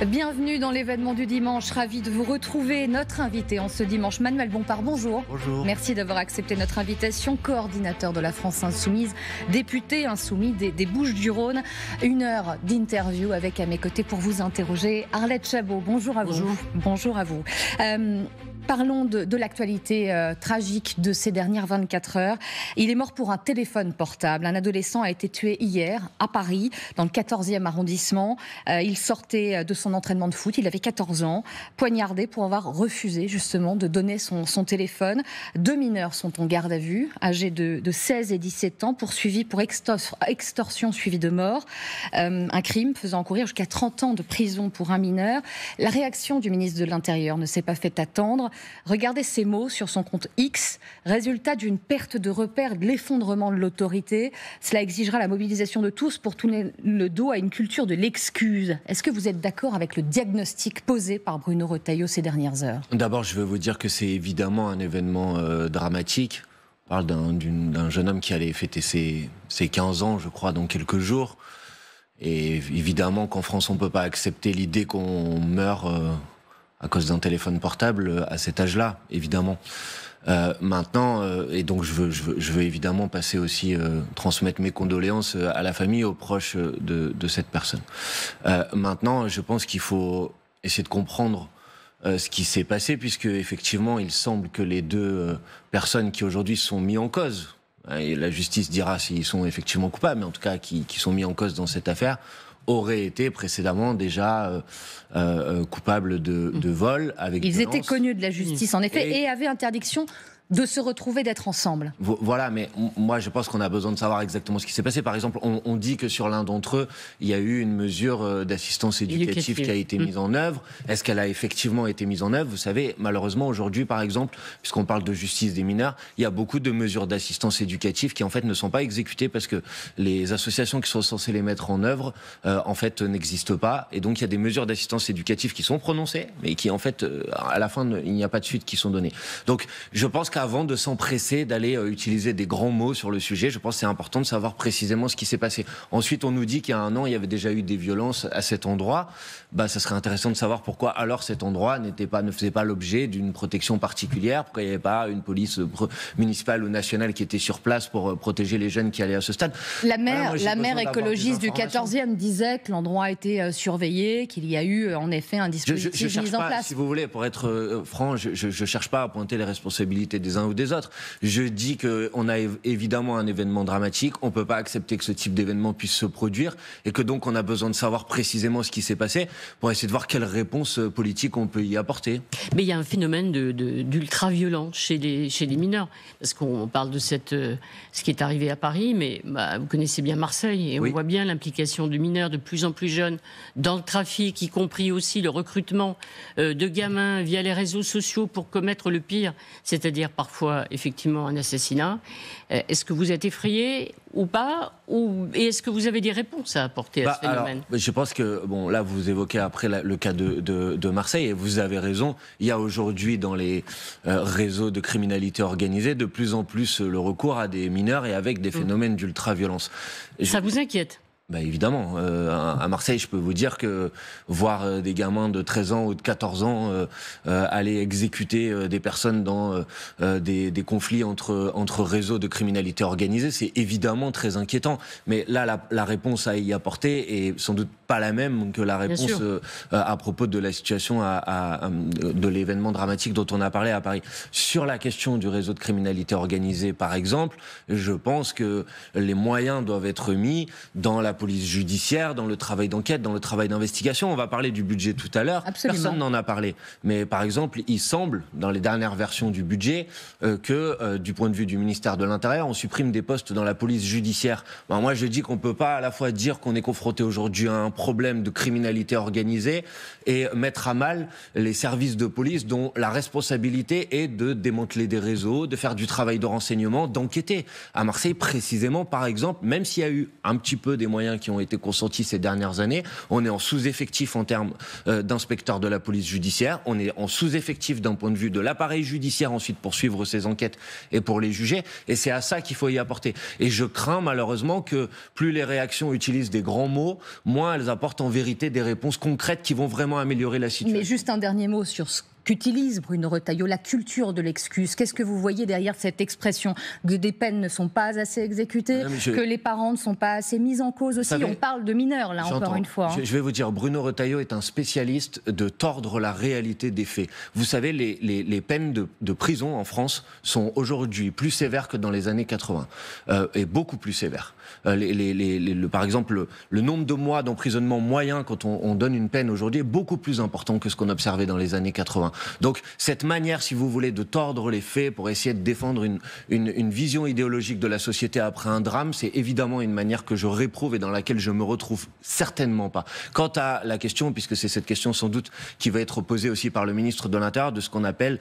Bienvenue dans l'événement du dimanche, ravi de vous retrouver. Notre invité en ce dimanche, Manuel Bompard, bonjour. Bonjour. Merci d'avoir accepté notre invitation, coordinateur de la France Insoumise, député insoumis des Bouches-du-Rhône. 1 heure d'interview avec à mes côtés pour vous interroger Arlette Chabot. Bonjour à vous. Bonjour à vous. Parlons de l'actualité tragique de ces dernières 24 heures. Il est mort pour un téléphone portable. Un adolescent a été tué hier à Paris, dans le 14e arrondissement. Il sortait de son entraînement de foot, il avait 14 ans, poignardé pour avoir refusé justement de donner son téléphone. 2 mineurs sont en garde à vue, âgés de 16 et 17 ans, poursuivis pour extorsion suivie de mort. Un crime faisant encourir jusqu'à 30 ans de prison pour un mineur. La réaction du ministre de l'Intérieur ne s'est pas fait attendre. Regardez ces mots sur son compte X. Résultat d'une perte de repère, de l'effondrement de l'autorité. Cela exigera la mobilisation de tous pour tourner le dos à une culture de l'excuse. Est-ce que vous êtes d'accord avec le diagnostic posé par Bruno Retailleau ces dernières heures ? D'abord, je veux vous dire que c'est évidemment un événement dramatique. On parle d'un jeune homme qui allait fêter ses 15 ans, je crois, dans quelques jours. Et évidemment qu'en France, on ne peut pas accepter l'idée qu'on meurt à cause d'un téléphone portable à cet âge-là, évidemment. Maintenant, et donc je veux évidemment passer aussi, transmettre mes condoléances à la famille, aux proches de cette personne. Maintenant, je pense qu'il faut essayer de comprendre ce qui s'est passé, puisque effectivement, il semble que les deux personnes qui aujourd'hui sont mises en cause, et la justice dira s'ils sont effectivement coupables, mais en tout cas qui sont mis en cause dans cette affaire, auraient été précédemment déjà coupables de vol avec violence. Ils étaient connus de la justice, en effet, et avaient interdiction de se retrouver, d'être ensemble. Voilà, mais moi je pense qu'on a besoin de savoir exactement ce qui s'est passé. Par exemple, on dit que sur l'un d'entre eux, il y a eu une mesure d'assistance éducative qui a été mise en œuvre. Est-ce qu'elle a effectivement été mise en œuvre ? Vous savez, malheureusement aujourd'hui, par exemple, puisqu'on parle de justice des mineurs, il y a beaucoup de mesures d'assistance éducative qui en fait ne sont pas exécutées parce que les associations qui sont censées les mettre en œuvre, en fait, n'existent pas. Et donc il y a des mesures d'assistance éducative qui sont prononcées, mais qui en fait, à la fin, il n'y a pas de suite qui sont données. Donc je pense qu'avant de s'empresser d'aller utiliser des grands mots sur le sujet, je pense que c'est important de savoir précisément ce qui s'est passé. Ensuite, on nous dit qu'il y a 1 an, il y avait déjà eu des violences à cet endroit. Ça serait intéressant de savoir pourquoi alors cet endroit ne faisait pas l'objet d'une protection particulière, pourquoi il n'y avait pas une police municipale ou nationale qui était sur place pour protéger les jeunes qui allaient à ce stade. La maire écologiste du 14e disait que l'endroit a été surveillé, qu'il y a eu en effet un dispositif mis en place. Si vous voulez, pour être franc, je cherche pas à pointer les responsabilités des uns ou des autres. Je dis qu'on a évidemment un événement dramatique, on peut pas accepter que ce type d'événement puisse se produire et que donc on a besoin de savoir précisément ce qui s'est passé pour essayer de voir quelle réponse politique on peut y apporter. Mais il y a un phénomène d'ultra-violence chez les mineurs, parce qu'on parle de ce qui est arrivé à Paris, mais vous connaissez bien Marseille, et on voit bien l'implication de mineurs de plus en plus jeunes dans le trafic, y compris aussi le recrutement de gamins via les réseaux sociaux pour commettre le pire, c'est-à-dire parfois effectivement un assassinat. Est-ce que vous êtes effrayé ou pas, et est-ce que vous avez des réponses à apporter à ce phénomène ? Alors, je pense que, là vous évoquez après le cas de Marseille, et vous avez raison, il y a aujourd'hui dans les réseaux de criminalité organisée de plus en plus le recours à des mineurs et avec des phénomènes d'ultra-violence. Ça vous inquiète ? Évidemment, à Marseille, je peux vous dire que voir des gamins de 13 ans ou de 14 ans aller exécuter des personnes dans des conflits entre réseaux de criminalité organisée, c'est évidemment très inquiétant. Mais là, la réponse à y apporter est sans doute pas la même que la réponse à propos de la situation de l'événement dramatique dont on a parlé à Paris. Sur la question du réseau de criminalité organisée, par exemple, je pense que les moyens doivent être mis dans la police judiciaire, dans le travail d'enquête, dans le travail d'investigation. On va parler du budget tout à l'heure. Absolument. Personne n'en a parlé. Mais par exemple, il semble, dans les dernières versions du budget, que du point de vue du ministère de l'Intérieur, on supprime des postes dans la police judiciaire. Moi, je dis qu'on ne peut pas à la fois dire qu'on est confronté aujourd'hui à un problème de criminalité organisée et mettre à mal les services de police dont la responsabilité est de démanteler des réseaux, de faire du travail de renseignement, d'enquêter. À Marseille, précisément, par exemple, même s'il y a eu un petit peu des moyens moyens qui ont été consentis ces dernières années. On est en sous-effectif en termes d'inspecteurs de la police judiciaire. On est en sous-effectif d'un point de vue de l'appareil judiciaire ensuite pour suivre ces enquêtes et pour les juger. Et c'est à ça qu'il faut y apporter. Et je crains malheureusement que plus les réactions utilisent des grands mots, moins elles apportent en vérité des réponses concrètes qui vont vraiment améliorer la situation. Mais juste un dernier mot sur ce qu'utilise Bruno Retailleau, la culture de l'excuse. Qu'est-ce que vous voyez derrière cette expression? Que des peines ne sont pas assez exécutées, que les parents ne sont pas assez mis en cause aussi. On parle de mineurs, là, encore une fois. Je vais vous dire, Bruno Retailleau est un spécialiste de tordre la réalité des faits. Vous savez, les peines de prison en France sont aujourd'hui plus sévères que dans les années 80, et beaucoup plus sévères. Par exemple, le nombre de mois d'emprisonnement moyen quand on donne une peine aujourd'hui est beaucoup plus important que ce qu'on observait dans les années 80. Donc cette manière, si vous voulez, de tordre les faits pour essayer de défendre une vision idéologique de la société après un drame, c'est évidemment une manière que je réprouve et dans laquelle je me retrouve certainement pas. Quant à la question, puisque c'est cette question sans doute qui va être posée aussi par le ministre de l'Intérieur, de ce qu'on appelle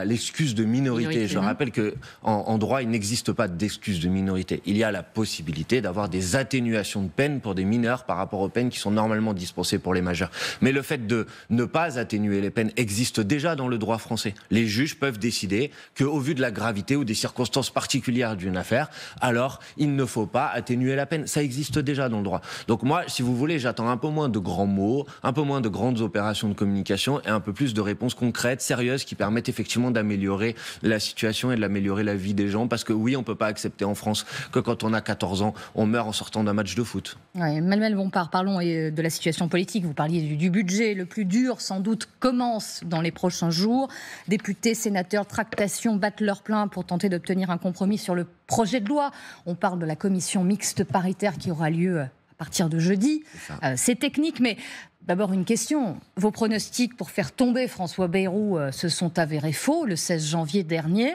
l'excuse de minorité. Je rappelle qu'en droit, il n'existe pas d'excuse de minorité. Il y a la possibilité d'avoir des atténuations de peine pour des mineurs par rapport aux peines qui sont normalement dispensées pour les majeurs. Mais le fait de ne pas atténuer les peines existe déjà dans le droit français. Les juges peuvent décider qu'au vu de la gravité ou des circonstances particulières d'une affaire, alors il ne faut pas atténuer la peine. Ça existe déjà dans le droit. Donc moi, si vous voulez, j'attends un peu moins de grands mots, un peu moins de grandes opérations de communication et un peu plus de réponses concrètes, sérieuses, qui permettent effectivement d'améliorer la situation et d'améliorer la vie des gens. Parce que oui, on ne peut pas accepter en France que quand on a 14 ans, on meurt en sortant d'un match de foot. Ouais, Manuel Bompard, parlons de la situation politique. Vous parliez du budget. Le plus dur, sans doute, commence dans les prochains jours. Députés, sénateurs, tractations battent leur plein pour tenter d'obtenir un compromis sur le projet de loi. On parle de la commission mixte paritaire qui aura lieu à partir de jeudi. C'est technique, mais d'abord une question. Vos pronostics pour faire tomber François Bayrou se sont avérés faux le 16 janvier dernier.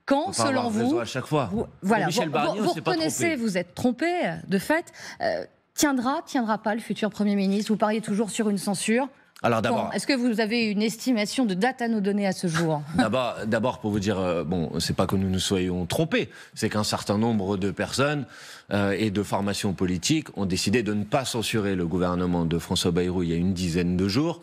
Quand, selon vous, à chaque fois. vous reconnaissez, vous êtes trompé, de fait, tiendra pas le futur Premier ministre? Vous pariez toujours sur une censure. Alors d'abord, est-ce que vous avez une estimation de date à nous donner à ce jour? D'abord, pour vous dire, c'est pas que nous nous soyons trompés, c'est qu'un certain nombre de personnes et de formations politiques ont décidé de ne pas censurer le gouvernement de François Bayrou il y a une dizaine de jours,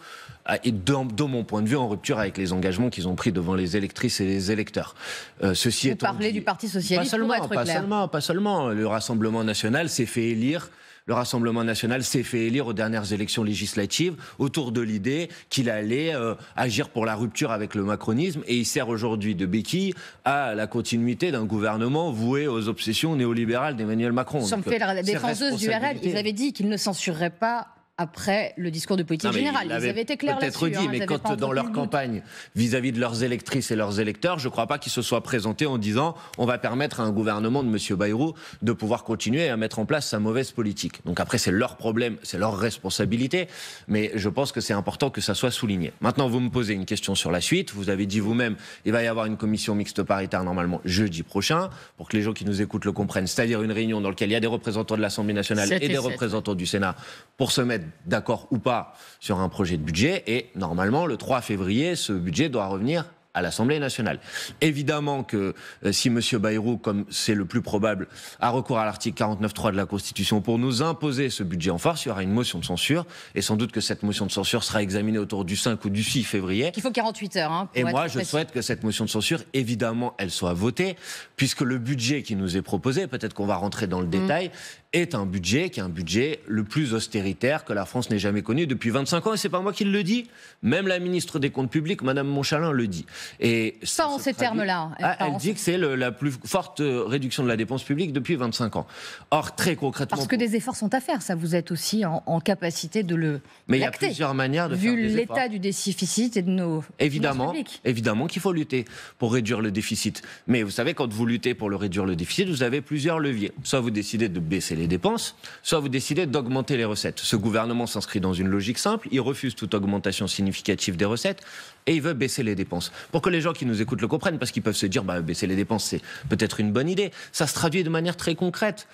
et de mon point de vue en rupture avec les engagements qu'ils ont pris devant les électrices et les électeurs. Vous parlez du Parti Socialiste, pour être clair. Pas seulement. Le Rassemblement National s'est fait élire. Le Rassemblement national s'est fait élire aux dernières élections législatives autour de l'idée qu'il allait agir pour la rupture avec le macronisme, et il sert aujourd'hui de béquille à la continuité d'un gouvernement voué aux obsessions néolibérales d'Emmanuel Macron. Sans fait la défenseuse du RN, ils avaient dit qu'ils ne censureraient pas après le discours de politique générale. Ils avaient été clairs là-dessus. Peut-être dit, mais quand dans leur campagne vis-à-vis de leurs électrices et leurs électeurs, je ne crois pas qu'ils se soient présentés en disant on va permettre à un gouvernement de M. Bayrou de pouvoir continuer à mettre en place sa mauvaise politique. Donc après, c'est leur problème, c'est leur responsabilité, mais je pense que c'est important que ça soit souligné. Maintenant, vous me posez une question sur la suite. Vous avez dit vous-même, il va y avoir une commission mixte paritaire normalement jeudi prochain, pour que les gens qui nous écoutent le comprennent, c'est-à-dire une réunion dans laquelle il y a des représentants de l'Assemblée nationale et des représentants du Sénat pour se mettre d'accord ou pas sur un projet de budget, et normalement le 3 février ce budget doit revenir à l'Assemblée nationale. Évidemment que si M. Bayrou, comme c'est le plus probable, a recours à l'article 49.3 de la Constitution pour nous imposer ce budget en force, il y aura une motion de censure, et sans doute que cette motion de censure sera examinée autour du 5 ou du 6 février. Il faut 48 heures. Et moi, je souhaite que cette motion de censure, évidemment, elle soit votée, puisque le budget qui nous est proposé, peut-être qu'on va rentrer dans le détail, est un budget qui est un budget le plus austéritaire que la France n'ait jamais connu depuis 25 ans. Et c'est pas moi qui le dis, même la ministre des Comptes publics, Madame Montchalin, le dit. Et ça, en ces termes-là. Elle dit que c'est la plus forte réduction de la dépense publique depuis 25 ans. Or, très concrètement... Parce que des efforts sont à faire, ça, vous êtes aussi en capacité de le Mais il y a plusieurs manières de faire des efforts. Vu l'état du déficit et de nos finances publiques. Évidemment qu'il faut lutter pour réduire le déficit. Mais vous savez, quand vous luttez pour réduire le déficit, vous avez plusieurs leviers. Soit vous décidez de baisser les dépenses, soit vous décidez d'augmenter les recettes. Ce gouvernement s'inscrit dans une logique simple, il refuse toute augmentation significative des recettes et il veut baisser les dépenses. pour que les gens qui nous écoutent le comprennent, parce qu'ils peuvent se dire, baisser les dépenses, c'est peut-être une bonne idée. Ça se traduit de manière très concrète.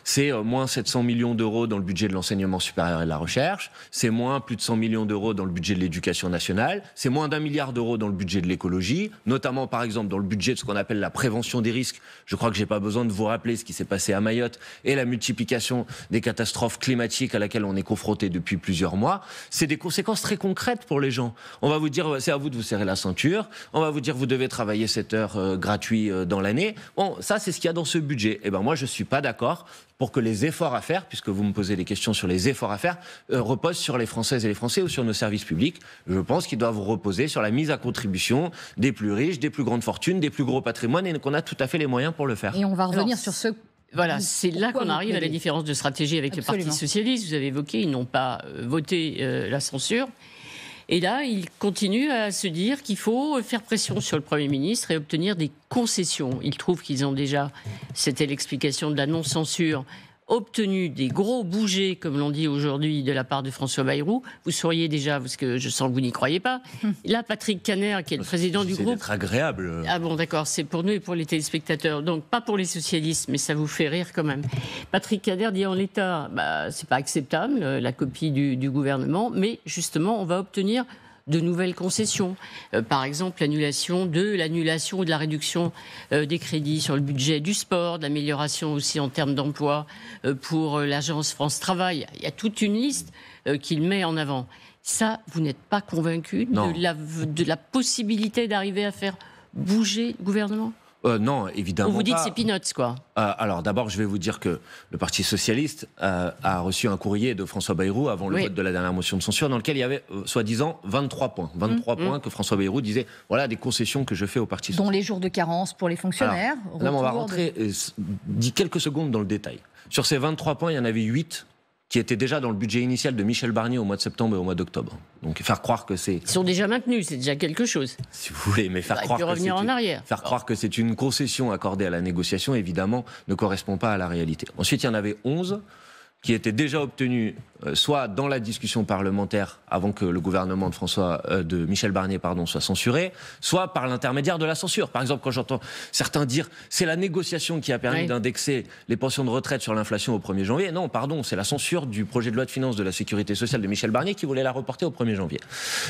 C'est moins 700 millions d'euros dans le budget de l'enseignement supérieur et de la recherche, c'est moins plus de 100 millions d'euros dans le budget de l'éducation nationale, c'est moins d'1 milliard d'euros dans le budget de l'écologie, notamment par exemple dans le budget de ce qu'on appelle la prévention des risques. Je crois que j'ai pas besoin de vous rappeler ce qui s'est passé à Mayotte et la multiplication des catastrophes climatiques à laquelle on est confronté depuis plusieurs mois. C'est des conséquences très concrètes pour les gens. On va vous dire, c'est à vous de vous serrer la ceinture, on va vous dire, vous devez travailler 7 heures gratuits dans l'année. Bon, ça c'est ce qu'il y a dans ce budget. Et moi je suis pas d'accord pour que les efforts à faire, puisque vous me posez des questions sur les efforts à faire, reposent sur les Françaises et les Français ou sur nos services publics. Je pense qu'ils doivent reposer sur la mise à contribution des plus riches, des plus grandes fortunes, des plus gros patrimoines, et qu'on a tout à fait les moyens pour le faire. Et on va revenir sur ce... Voilà, c'est là qu'on arrive à la différence de stratégie avec le Parti socialiste. Vous avez évoqué, ils n'ont pas voté la censure. Et là, ils continuent à se dire qu'il faut faire pression sur le Premier ministre et obtenir des concessions. Ils trouvent qu'ils ont déjà, c'était l'explication de la non-censure, obtenu des gros bougets, comme l'on dit aujourd'hui, de la part de François Bayrou. Vous sauriez déjà, parce que je sens que vous n'y croyez pas. Là, Patrick Kanner, qui est le président du groupe... C'est agréable. Ah bon, d'accord, c'est pour nous et pour les téléspectateurs. Donc, pas pour les socialistes, mais ça vous fait rire quand même. Patrick Kanner dit en l'état, c'est pas acceptable, la copie du gouvernement, mais justement, on va obtenir de nouvelles concessions. Par exemple, l'annulation ou de la réduction des crédits sur le budget du sport, de l'amélioration aussi en termes d'emploi pour l'agence France Travail. Il y a toute une liste qu'il met en avant. Ça, vous n'êtes pas convaincu de la possibilité d'arriver à faire bouger le gouvernement ? Non, évidemment pas. On vous dit que c'est peanuts, quoi. Alors d'abord, je vais vous dire que le Parti socialiste a reçu un courrier de François Bayrou avant le vote de la dernière motion de censure dans lequel il y avait, soi-disant, 23 points. 23 points que François Bayrou disait, voilà des concessions que je fais au Parti socialiste. Dont les jours de carence pour les fonctionnaires. Alors, là, on va rentrer quelques secondes dans le détail. Sur ces 23 points, il y en avait 8 qui étaient déjà dans le budget initial de Michel Barnier au mois de septembre et au mois d'octobre. Donc faire croire que c'est... Ils sont déjà maintenus, c'est déjà quelque chose. Si vous voulez, mais faire croire que c'est une concession accordée à la négociation, évidemment, ne correspond pas à la réalité. Ensuite, il y en avait 11 qui étaient déjà obtenus soit dans la discussion parlementaire avant que le gouvernement de Michel Barnier soit censuré, soit par l'intermédiaire de la censure. Par exemple, quand j'entends certains dire c'est la négociation qui a permis d'indexer les pensions de retraite sur l'inflation au 1er janvier, non, pardon, c'est la censure du projet de loi de finances de la sécurité sociale de Michel Barnier qui voulait la reporter au 1er janvier.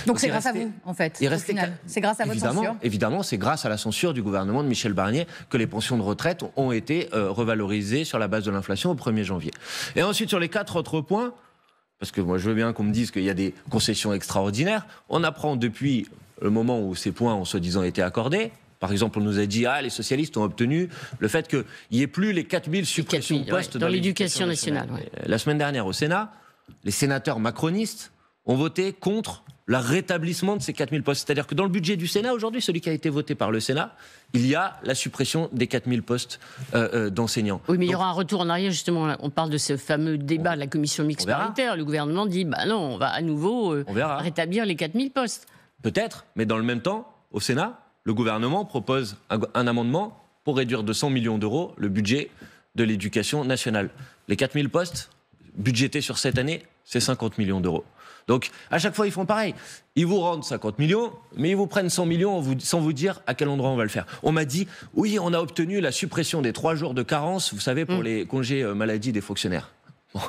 Donc c'est grâce à vous, en fait, au final. C'est grâce à votre censure. Évidemment, c'est grâce à la censure du gouvernement de Michel Barnier que les pensions de retraite ont été revalorisées sur la base de l'inflation au 1er janvier. Et ensuite, sur les 4 autres points, parce que moi je veux bien qu'on me dise qu'il y a des concessions extraordinaires, on apprend depuis le moment où ces points ont soi-disant été accordés. Par exemple, on nous a dit les socialistes ont obtenu le fait qu'il n'y ait plus les 4000 suppressions de postes dans l'éducation nationale. La semaine dernière au Sénat, les sénateurs macronistes ont voté contre le rétablissement de ces 4000 postes. C'est-à-dire que dans le budget du Sénat, aujourd'hui, celui qui a été voté par le Sénat, il y a la suppression des 4000 postes d'enseignants. Oui, mais il y aura un retour en arrière, justement. On parle de ce fameux débat de la commission mixte paritaire. Le gouvernement dit, non, on va à nouveau rétablir les 4000 postes. Peut-être, mais dans le même temps, au Sénat, le gouvernement propose un amendement pour réduire de 100 millions d'euros le budget de l'éducation nationale. Les 4000 postes budgétés sur cette année, c'est 50 millions d'euros. Donc, à chaque fois, ils font pareil. Ils vous rendent 50 millions, mais ils vous prennent 100 millions sans vous dire à quel endroit on va le faire. On m'a dit, oui, on a obtenu la suppression des 3 jours de carence, vous savez, pour les congés maladie des fonctionnaires. Bon,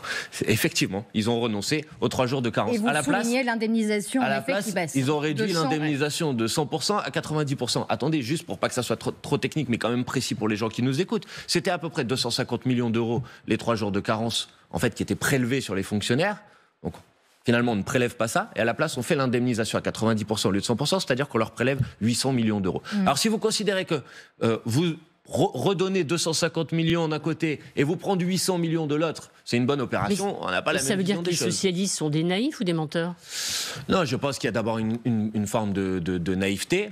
effectivement, ils ont renoncé aux 3 jours de carence. Et vous soulignez l'indemnisation, en effet, qui baisse. Ils ont réduit l'indemnisation de 100% à 90%. Attendez, juste pour pas que ça soit trop technique, mais quand même précis pour les gens qui nous écoutent. C'était à peu près 250 millions d'euros, les 3 jours de carence, en fait, qui étaient prélevés sur les fonctionnaires. Donc, finalement, on ne prélève pas ça, et à la place, on fait l'indemnisation à 90% au lieu de 100%, c'est-à-dire qu'on leur prélève 800 millions d'euros. Alors, si vous considérez que vous redonnez 250 millions d'un côté et vous prendre 800 millions de l'autre, c'est une bonne opération, on n'a pas la même vision des choses. Ça veut dire que les socialistes sont des naïfs ou des menteurs ? Non, je pense qu'il y a d'abord une forme de naïveté.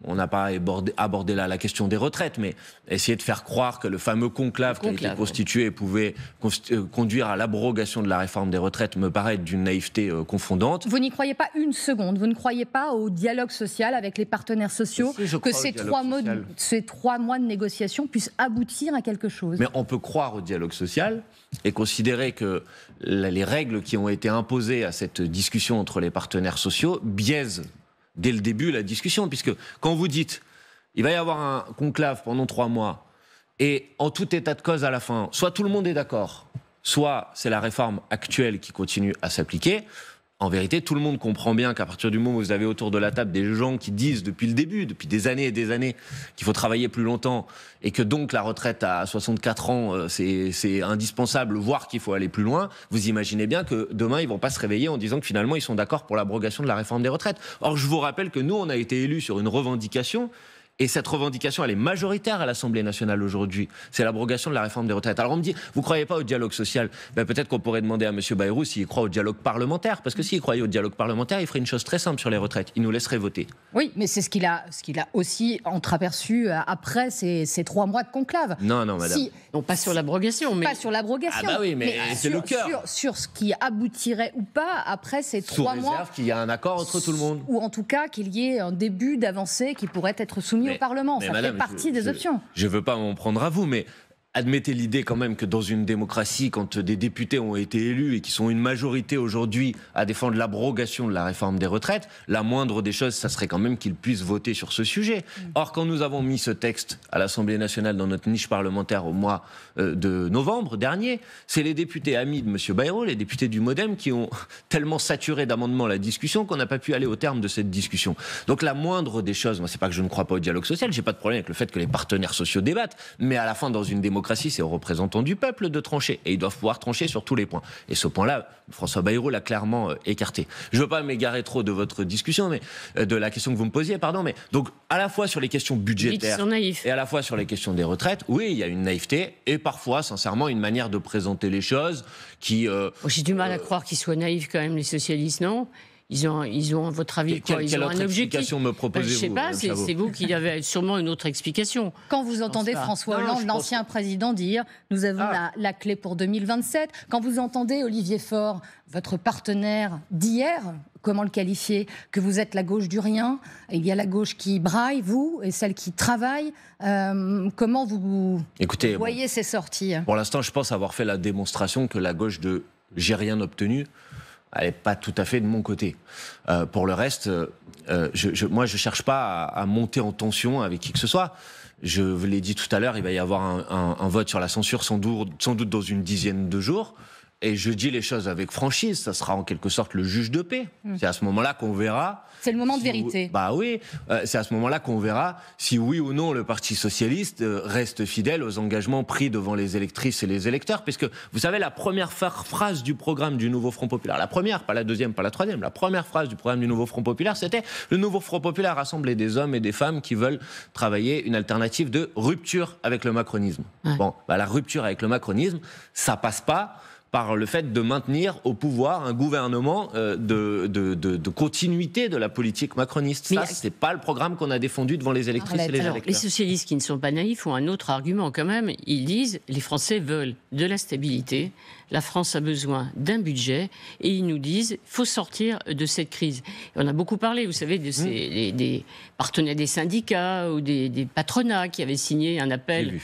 On n'a pas abordé là la question des retraites, mais essayer de faire croire que le fameux conclave qui a été constitué pouvait conduire à l'abrogation de la réforme des retraites me paraît d'une naïveté confondante. Vous n'y croyez pas une seconde. Vous ne croyez pas au dialogue social avec les partenaires sociaux, que ces 3 mois de négociation puissent aboutir à quelque chose. Mais on peut croire au dialogue social et considérer que les règles qui ont été imposées à cette discussion entre les partenaires sociaux biaisent dès le début la discussion, puisque quand vous dites il va y avoir un conclave pendant 3 mois, et en tout état de cause à la fin, soit tout le monde est d'accord, soit c'est la réforme actuelle qui continue à s'appliquer. En vérité, tout le monde comprend bien qu'à partir du moment où vous avez autour de la table des gens qui disent depuis le début, depuis des années et des années, qu'il faut travailler plus longtemps et que donc la retraite à 64 ans, c'est indispensable, voire qu'il faut aller plus loin, vous imaginez bien que demain, ils vont pas se réveiller en disant que finalement, ils sont d'accord pour l'abrogation de la réforme des retraites. Or, je vous rappelle que nous, on a été élus sur une revendication. Et cette revendication, elle est majoritaire à l'Assemblée nationale aujourd'hui. C'est l'abrogation de la réforme des retraites. Alors on me dit, vous ne croyez pas au dialogue social ? Ben peut-être qu'on pourrait demander à M. Bayrou s'il croit au dialogue parlementaire. Parce que s'il croyait au dialogue parlementaire, il ferait une chose très simple sur les retraites. Il nous laisserait voter. Oui, mais c'est ce qu'il a aussi entreaperçu après ces 3 mois de conclave. Non, madame. Non, pas sur l'abrogation. Mais... Pas sur l'abrogation. Ah bah oui, mais c'est le cœur. Sur ce qui aboutirait ou pas après ces 3 mois. Sous réserve qu'il y a un accord entre tout le monde. Ou en tout cas qu'il y ait un début d'avancée qui pourrait être soumis au Parlement. Ça fait partie des options. Je ne veux pas m'en prendre à vous, mais admettez l'idée quand même que dans une démocratie, quand des députés ont été élus et qui sont une majorité aujourd'hui à défendre l'abrogation de la réforme des retraites, la moindre des choses, ça serait quand même qu'ils puissent voter sur ce sujet. Or, quand nous avons mis ce texte à l'Assemblée nationale dans notre niche parlementaire au mois de novembre dernier, c'est les députés amis de M. Bayrou, les députés du MoDem, qui ont tellement saturé d'amendements la discussion qu'on n'a pas pu aller au terme de cette discussion. Donc la moindre des choses, moi c'est pas que je ne crois pas au dialogue social, j'ai pas de problème avec le fait que les partenaires sociaux débattent, mais à la fin, dans une démocratie, c'est aux représentants du peuple de trancher. Et ils doivent pouvoir trancher sur tous les points. Et ce point-là, François Bayrou l'a clairement écarté. Je ne veux pas m'égarer trop de votre discussion, mais de la question que vous me posiez, pardon. Mais donc, à la fois sur les questions budgétaires et à la fois sur les questions des retraites, oui, il y a une naïveté et parfois, sincèrement, une manière de présenter les choses qui... J'ai du mal à croire qu'ils soient naïfs quand même, les socialistes, non ? Ils ont, à votre avis, quoi ? Ils ont un objectif. Me proposez-vous, je ne sais pas, c'est vous qui avez sûrement une autre explication. Quand vous entendez François Hollande, l'ancien président, dire « nous avons la clé pour 2027 », quand vous entendez Olivier Faure, votre partenaire d'hier, comment le qualifier ? Que vous êtes la gauche du rien, il y a la gauche qui braille, vous, et celle qui travaille. Comment vous voyez ces sorties ? Pour l'instant, je pense avoir fait la démonstration que la gauche de « j'ai rien obtenu », elle n'est pas tout à fait de mon côté. Pour le reste, moi, je ne cherche pas à monter en tension avec qui que ce soit. Je vous l'ai dit tout à l'heure, il va y avoir un vote sur la censure sans doute dans une dizaine de jours. Et je dis les choses avec franchise, ça sera en quelque sorte le juge de paix. C'est à ce moment-là qu'on verra... C'est le moment de vérité. Bah oui, c'est à ce moment-là qu'on verra si oui ou non le Parti socialiste reste fidèle aux engagements pris devant les électrices et les électeurs. Puisque, vous savez, la première phrase du programme du Nouveau Front Populaire, la première, pas la deuxième, pas la troisième, la première phrase du programme du Nouveau Front Populaire, c'était « Le Nouveau Front Populaire rassemble des hommes et des femmes qui veulent travailler une alternative de rupture avec le macronisme. Ouais. » Bon, la rupture avec le macronisme, ça passe pas par le fait de maintenir au pouvoir un gouvernement de continuité de la politique macroniste. Ça, c'est pas le programme qu'on a défendu devant les électrices et les électeurs. Les socialistes qui ne sont pas naïfs ont un autre argument quand même. Ils disent les Français veulent de la stabilité, la France a besoin d'un budget, et ils nous disent il faut sortir de cette crise. Et on a beaucoup parlé, vous savez, de des partenaires des syndicats ou des patronats qui avaient signé un appel,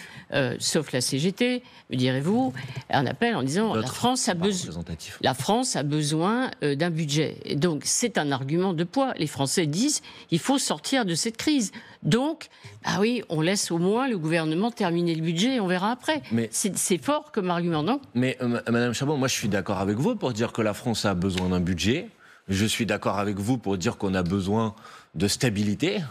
sauf la CGT, me direz-vous, un appel en disant la France a besoin d'un budget. Et donc c'est un argument de poids. Les Français disent il faut sortir de cette crise. Donc, on laisse au moins le gouvernement terminer le budget et on verra après. C'est fort comme argument, non ? Mais Madame Chabot, moi je suis d'accord avec vous pour dire que la France a besoin d'un budget. Je suis d'accord avec vous pour dire qu'on a besoin de stabilité.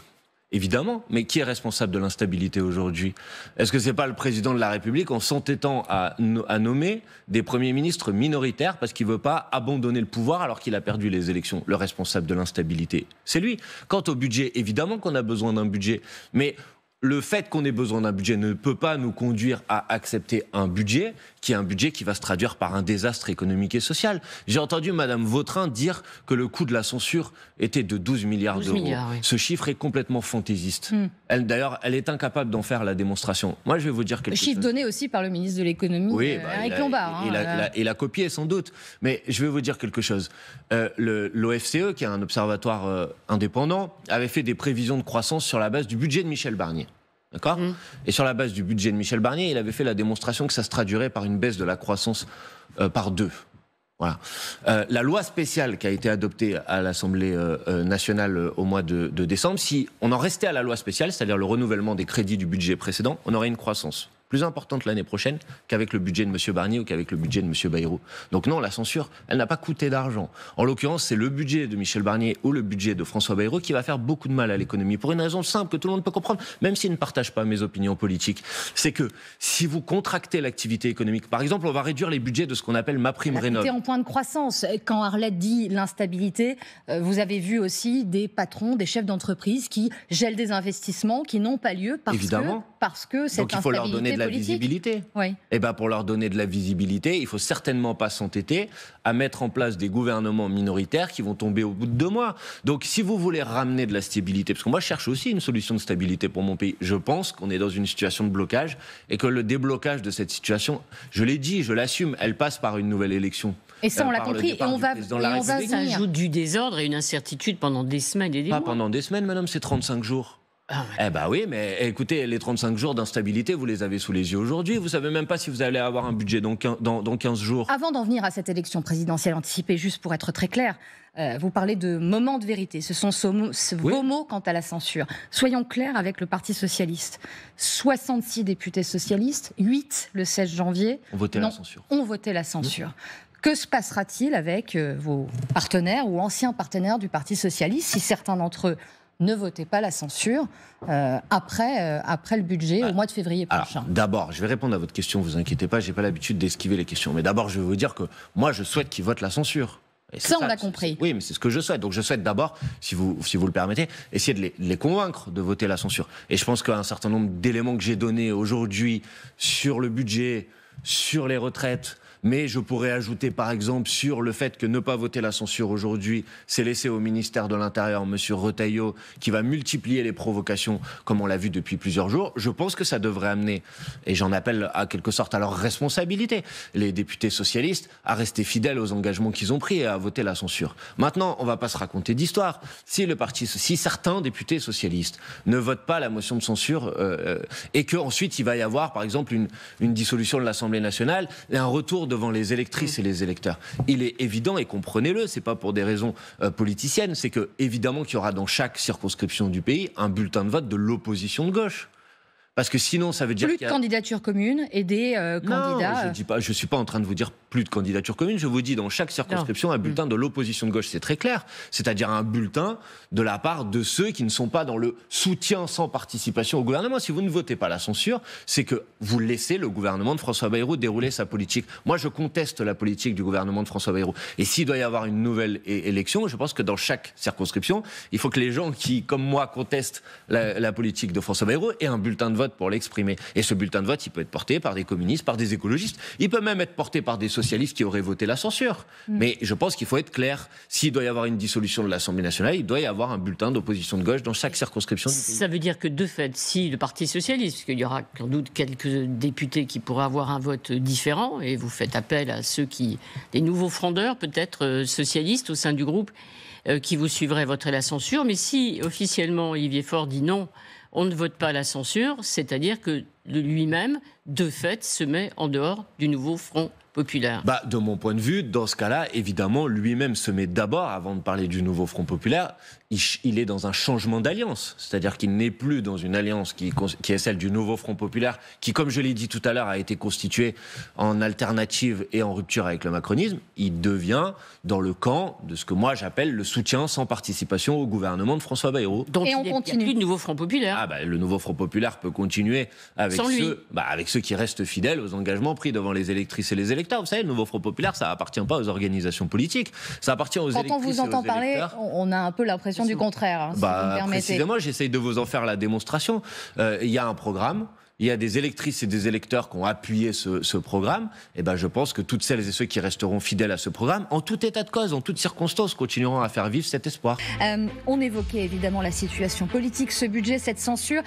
Évidemment, mais qui est responsable de l'instabilité aujourd'hui ? Est-ce que c'est pas le président de la République en s'entêtant à nommer des premiers ministres minoritaires parce qu'il veut pas abandonner le pouvoir alors qu'il a perdu les élections ? Le responsable de l'instabilité, c'est lui. Quant au budget, évidemment qu'on a besoin d'un budget, mais le fait qu'on ait besoin d'un budget ne peut pas nous conduire à accepter un budget qui est un budget qui va se traduire par un désastre économique et social. J'ai entendu Madame Vautrin dire que le coût de la censure était de 12 milliards d'euros. Oui. Ce chiffre est complètement fantaisiste. D'ailleurs, elle est incapable d'en faire la démonstration. Moi, je vais vous dire quelque chose. Le chiffre donné aussi par le ministre de l'économie, Eric Lombard. Il a copié sans doute. Mais je vais vous dire quelque chose. L'OFCE, qui est un observatoire indépendant, avait fait des prévisions de croissance sur la base du budget de Michel Barnier. D'accord ? Et sur la base du budget de Michel Barnier, il avait fait la démonstration que ça se traduirait par une baisse de la croissance par 2. Voilà. La loi spéciale qui a été adoptée à l'Assemblée nationale au mois de décembre, si on en restait à la loi spéciale, c'est-à-dire le renouvellement des crédits du budget précédent, on aurait une croissance plus importante l'année prochaine qu'avec le budget de M. Barnier ou qu'avec le budget de M. Bayrou. Donc non, la censure, elle n'a pas coûté d'argent. En l'occurrence, c'est le budget de Michel Barnier ou le budget de François Bayrou qui va faire beaucoup de mal à l'économie, pour une raison simple que tout le monde peut comprendre, même s'il ne partage pas mes opinions politiques. C'est que si vous contractez l'activité économique, par exemple, on va réduire les budgets de ce qu'on appelle MaPrimeRénov'. C'était en point de croissance. Quand Arlette dit l'instabilité, vous avez vu aussi des patrons, des chefs d'entreprise qui gèlent des investissements qui n'ont pas lieu parce que cette instabilité politique. Donc il faut leur donner de la visibilité. Oui. Et ben pour leur donner de la visibilité, il faut certainement pas s'entêter à mettre en place des gouvernements minoritaires qui vont tomber au bout de 2 mois. Donc si vous voulez ramener de la stabilité, parce que moi je cherche aussi une solution de stabilité pour mon pays, je pense qu'on est dans une situation de blocage et que le déblocage de cette situation, je l'ai dit, je l'assume, elle passe par une nouvelle élection. Et ça, on l'a compris. Et on va ça ajoute du désordre et une incertitude pendant des semaines et des mois. Pas pendant des semaines, madame, c'est 35 jours. Ah ouais. Eh ben oui, mais écoutez, les 35 jours d'instabilité, vous les avez sous les yeux aujourd'hui. Vous savez même pas si vous allez avoir un budget dans 15 jours. Avant d'en venir à cette élection présidentielle anticipée, juste pour être très clair, vous parlez de moment de vérité. Ce sont vos mots quant à la censure. Soyons clairs avec le Parti socialiste. 66 députés socialistes, 8 le 16 janvier ont voté la censure. Que se passera-t-il avec vos partenaires ou anciens partenaires du Parti socialiste si certains d'entre eux ne votez pas la censure après le budget au mois de février prochain? Alors, d'abord, je vais répondre à votre question, vous inquiétez pas, j'ai pas l'habitude d'esquiver les questions. Mais d'abord, je vais vous dire que moi, je souhaite qu'ils votent la censure. Ça, on l'a compris. Oui, mais c'est ce que je souhaite. Donc je souhaite d'abord, si vous le permettez, essayer de les convaincre de voter la censure. Et je pense qu'un certain nombre d'éléments que j'ai donnés aujourd'hui sur le budget, sur les retraites, mais je pourrais ajouter par exemple sur le fait que ne pas voter la censure aujourd'hui, c'est laisser au ministère de l'Intérieur M. Retailleau qui va multiplier les provocations comme on l'a vu depuis plusieurs jours. Je pense que ça devrait amener, et j'en appelle à quelque sorte à leur responsabilité, les députés socialistes à rester fidèles aux engagements qu'ils ont pris et à voter la censure. Maintenant, on ne va pas se raconter d'histoire. Si certains députés socialistes ne votent pas la motion de censure et qu'ensuite il va y avoir par exemple une dissolution de l'Assemblée nationale et un retour devant les électrices et les électeurs. Il est évident, et comprenez-le, c'est pas pour des raisons politiciennes, c'est que évidemment qu'il y aura dans chaque circonscription du pays un bulletin de vote de l'opposition de gauche. Parce que sinon, ça veut dire plus de candidatures communes et des candidats. Non, je suis pas en train de vous dire plus de candidatures communes. Je vous dis dans chaque circonscription un bulletin de l'opposition de gauche. C'est très clair. C'est-à-dire un bulletin de la part de ceux qui ne sont pas dans le soutien sans participation au gouvernement. Si vous ne votez pas la censure, c'est que vous laissez le gouvernement de François Bayrou dérouler sa politique. Moi, je conteste la politique du gouvernement de François Bayrou. Et s'il doit y avoir une nouvelle élection, je pense que dans chaque circonscription, il faut que les gens qui, comme moi, contestent la politique de François Bayrou aient un bulletin de vote pour l'exprimer. Et ce bulletin de vote, il peut être porté par des communistes, par des écologistes. Il peut même être porté par des socialistes qui auraient voté la censure. Mais je pense qu'il faut être clair. S'il doit y avoir une dissolution de l'Assemblée nationale, il doit y avoir un bulletin d'opposition de gauche dans chaque circonscription du pays. Ça veut dire que de fait, si le Parti socialiste, parce qu'il y aura sans doute quelques députés qui pourraient avoir un vote différent, et vous faites appel à des nouveaux frondeurs, peut-être socialistes au sein du groupe, qui vous suivraient voter la censure. Mais si officiellement Olivier Faure dit non, on ne vote pas la censure, c'est-à-dire que lui-même, de fait, se met en dehors du nouveau Front populaire. De mon point de vue, dans ce cas-là, évidemment, lui-même se met d'abord, avant de parler du nouveau Front populaire, il est dans un changement d'alliance. C'est-à-dire qu'il n'est plus dans une alliance qui est celle du nouveau Front populaire, qui, comme je l'ai dit tout à l'heure, a été constituée en alternative et en rupture avec le macronisme. Il devient dans le camp de ce que moi j'appelle le soutien sans participation au gouvernement de François Bayrou. Donc il n'y a plus de nouveau Front populaire. Le nouveau Front populaire peut continuer avec ceux qui restent fidèles aux engagements pris devant les électrices et les électeurs. Vous savez, le nouveau Front populaire, ça appartient pas aux organisations politiques, ça appartient aux électrices et aux électeurs. Quand on vous entend parler, on a un peu l'impression du contraire, si vous me permettez. Précisément, j'essaye de vous en faire la démonstration. Il y a un programme. Il y a des électrices et des électeurs qui ont appuyé ce programme. Et je pense que toutes celles et ceux qui resteront fidèles à ce programme, en tout état de cause, en toutes circonstances, continueront à faire vivre cet espoir. On évoquait évidemment la situation politique, ce budget, cette censure.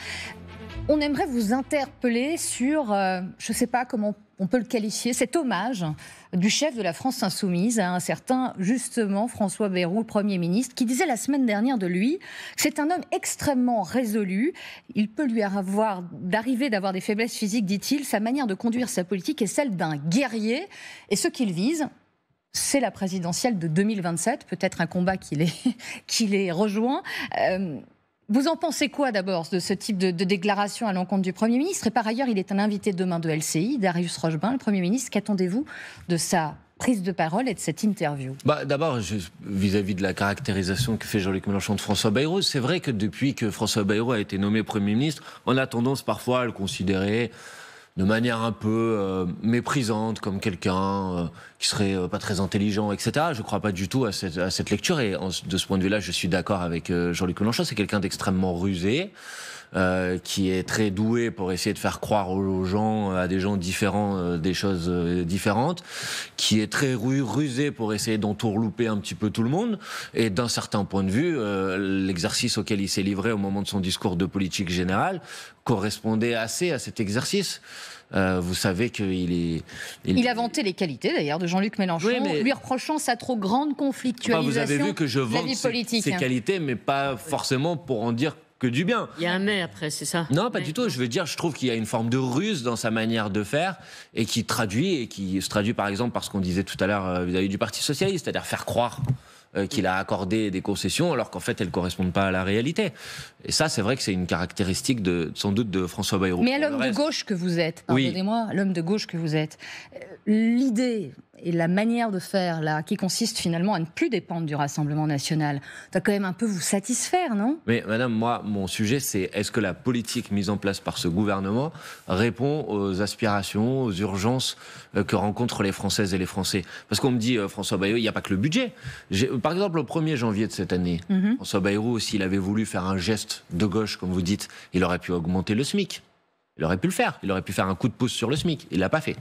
On aimerait vous interpeller sur, je ne sais pas comment on peut le qualifier, cet hommage du chef de la France insoumise à un certain, justement, François Bayrou, Premier ministre, qui disait la semaine dernière de lui que c'est un homme extrêmement résolu. Il peut lui d'arriver d'avoir des faiblesses physiques, dit-il. Sa manière de conduire sa politique est celle d'un guerrier. Et ce qu'il vise, c'est la présidentielle de 2027, peut-être un combat qui les rejoint. Vous en pensez quoi d'abord de ce type de déclaration à l'encontre du Premier ministre? Et par ailleurs, il est un invité demain de LCI, Darius Rochebin, le Premier ministre. Qu'attendez-vous de sa prise de parole et de cette interview? D'abord, vis-à-vis de la caractérisation que fait Jean-Luc Mélenchon de François Bayrou, c'est vrai que depuis que François Bayrou a été nommé Premier ministre, on a tendance parfois à le considérer de manière un peu méprisante, comme quelqu'un qui serait pas très intelligent, etc. Je ne crois pas du tout à cette lecture, et de ce point de vue-là, je suis d'accord avec Jean-Luc Mélenchon. C'est quelqu'un d'extrêmement rusé, qui est très doué pour essayer de faire croire aux gens, à des gens différents, des choses différentes, qui est très rusé pour essayer d'entourlouper un petit peu tout le monde. Et d'un certain point de vue, l'exercice auquel il s'est livré au moment de son discours de politique générale correspondait assez à cet exercice. Vous savez qu'il Il a vanté les qualités d'ailleurs de Jean-Luc Mélenchon, lui reprochant sa trop grande conflictualisation. Vous avez vu que je vante ses qualités, mais pas forcément pour en dire que du bien. Il y a un mais après, c'est ça? Non, pas du tout. Je veux dire, je trouve qu'il y a une forme de ruse dans sa manière de faire, et qui se traduit par exemple par ce qu'on disait tout à l'heure vis-à-vis du Parti Socialiste, c'est-à-dire faire croire qu'il a accordé des concessions alors qu'en fait elles ne correspondent pas à la réalité. Et ça, c'est vrai que c'est une caractéristique sans doute de François Bayrou. Mais à l'homme de gauche que vous êtes, pardonnez-moi, l'homme de gauche que vous êtes, l'idée et la manière de faire là, qui consiste finalement à ne plus dépendre du Rassemblement national, doit quand même un peu vous satisfaire, non? Mais madame, moi, mon sujet, c'est est-ce que la politique mise en place par ce gouvernement répond aux aspirations, aux urgences que rencontrent les Françaises et les Français? Parce qu'on me dit, François Bayrou, il n'y a pas que le budget. Par exemple, au 1er janvier de cette année, François Bayrou, s'il avait voulu faire un geste de gauche, comme vous dites, il aurait pu augmenter le SMIC. Il aurait pu le faire. Il aurait pu faire un coup de pouce sur le SMIC. Il ne l'a pas fait.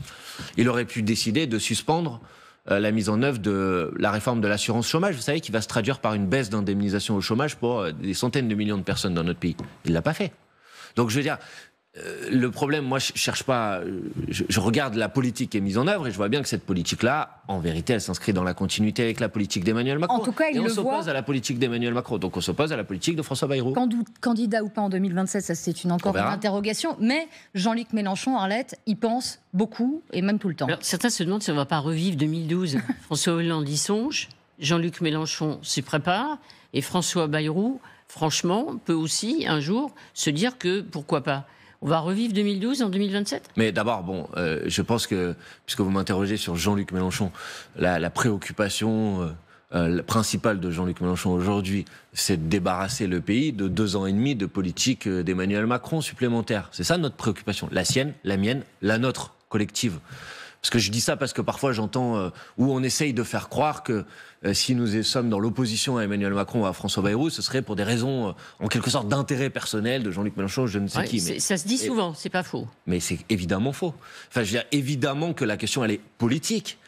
Il aurait pu décider de suspendre la mise en œuvre de la réforme de l'assurance chômage, vous savez, qui va se traduire par une baisse d'indemnisation au chômage pour des centaines de millions de personnes dans notre pays. Il ne l'a pas fait. Donc je veux dire, le problème, moi, je cherche pas. Je regarde la politique qui est mise en œuvre et je vois bien que cette politique-là, en vérité, elle s'inscrit dans la continuité avec la politique d'Emmanuel Macron. En tout cas, on s'oppose à la politique d'Emmanuel Macron, donc on s'oppose à la politique de François Bayrou. Candidat ou pas en 2027, ça c'est encore une interrogation. Mais Jean-Luc Mélenchon, Arlette, il pense beaucoup et même tout le temps. Alors, certains se demandent si on ne va pas revivre 2012. François Hollande y songe, Jean-Luc Mélenchon s'y prépare et François Bayrou, franchement, peut aussi un jour se dire que pourquoi pas. On va revivre 2012 en 2027 ? Mais d'abord, je pense que, puisque vous m'interrogez sur Jean-Luc Mélenchon, la préoccupation principale de Jean-Luc Mélenchon aujourd'hui, c'est de débarrasser le pays de 2 ans et demi de politique d'Emmanuel Macron supplémentaire. C'est ça notre préoccupation. La sienne, la mienne, la nôtre, collective. Parce que je dis ça parce que parfois j'entends où on essaye de faire croire que si nous sommes dans l'opposition à Emmanuel Macron ou à François Bayrou, ce serait pour des raisons en quelque sorte d'intérêt personnel de Jean-Luc Mélenchon, je ne sais qui. Mais ça se dit souvent, c'est pas faux. Mais c'est évidemment faux. Enfin, je veux dire, évidemment que la question elle est politique.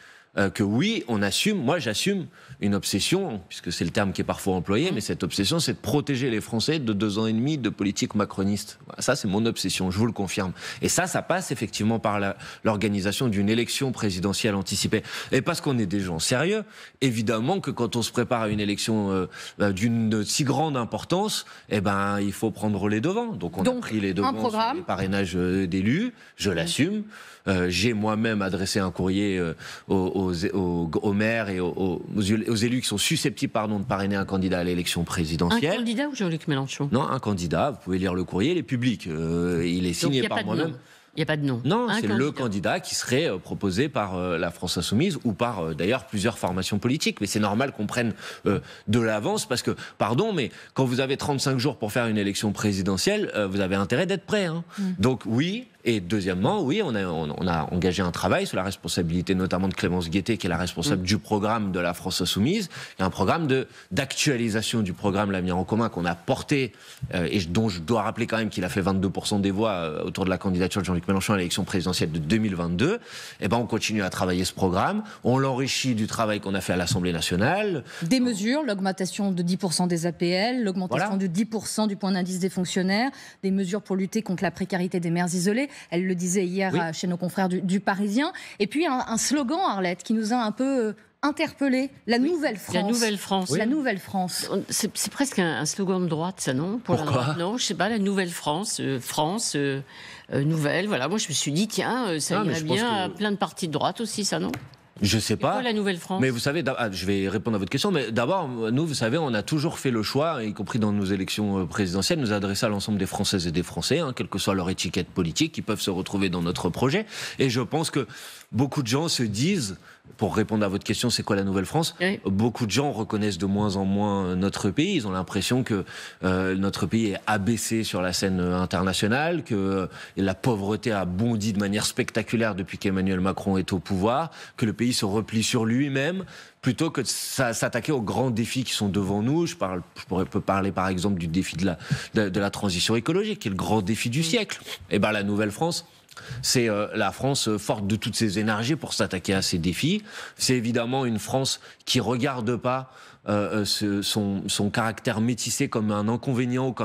Que oui, on assume, moi j'assume une obsession, puisque c'est le terme qui est parfois employé, mais cette obsession c'est de protéger les Français de 2 ans et demi de politique macroniste. Ça c'est mon obsession, je vous le confirme. Et ça passe effectivement par l'organisation d'une élection présidentielle anticipée. Et parce qu'on est des gens sérieux, évidemment que quand on se prépare à une élection d'une si grande importance, il faut prendre les devants. Donc on a pris les devants sur les parrainages d'élus, je l'assume. J'ai moi-même adressé un courrier aux maires et aux élus qui sont susceptibles de parrainer un candidat à l'élection présidentielle. Un candidat ou Jean-Luc Mélenchon ? Non, un candidat. Vous pouvez lire le courrier, il est public. Il est signé par moi-même. Il n'y a pas de nom. Non, c'est le candidat qui serait proposé par la France Insoumise ou par d'ailleurs plusieurs formations politiques. Mais c'est normal qu'on prenne de l'avance parce que, pardon, mais quand vous avez 35 jours pour faire une élection présidentielle, vous avez intérêt d'être prêt. Donc oui. Et deuxièmement, oui, on a engagé un travail sous la responsabilité notamment de Clémence Guettet, qui est la responsable du programme de la France Insoumise. Il y a un programme d'actualisation du programme L'Avenir en commun qu'on a porté et dont je dois rappeler quand même qu'il a fait 22% des voix autour de la candidature de Jean-Luc Mélenchon à l'élection présidentielle de 2022. On continue à travailler ce programme. On l'enrichit du travail qu'on a fait à l'Assemblée nationale. Des mesures, l'augmentation de 10% des APL, l'augmentation de 10% du point d'indice des fonctionnaires, des mesures pour lutter contre la précarité des mères isolées. Elle le disait hier chez nos confrères du Parisien. Et puis un slogan, Arlette, qui nous a un peu interpellé. La nouvelle France. La nouvelle France. La nouvelle France. C'est presque un slogan de droite, ça, non ? Pourquoi ? Non, je sais pas, la nouvelle France. France, nouvelle. Voilà, moi je me suis dit, tiens, ça irait bien à plein de partis de droite aussi, ça, non ? Je sais pas. Quoi, la Nouvelle-France? Mais vous savez, je vais répondre à votre question, mais d'abord, nous, vous savez, on a toujours fait le choix, y compris dans nos élections présidentielles, nous adresser à l'ensemble des Françaises et des Français, quelle que soit leur étiquette politique, qui peuvent se retrouver dans notre projet. Et je pense que beaucoup de gens se disent, pour répondre à votre question, c'est quoi la Nouvelle-France? Oui. Beaucoup de gens reconnaissent de moins en moins notre pays. Ils ont l'impression que notre pays est abaissé sur la scène internationale, que la pauvreté a bondi de manière spectaculaire depuis qu'Emmanuel Macron est au pouvoir, que le pays se replie sur lui-même, plutôt que de s'attaquer aux grands défis qui sont devant nous. Je peux parler par exemple du défi de la transition écologique, qui est le grand défi du siècle. Et ben la Nouvelle-France, c'est la France forte de toutes ses énergies pour s'attaquer à ces défis. C'est évidemment une France qui regarde pas son caractère métissé comme un inconvénient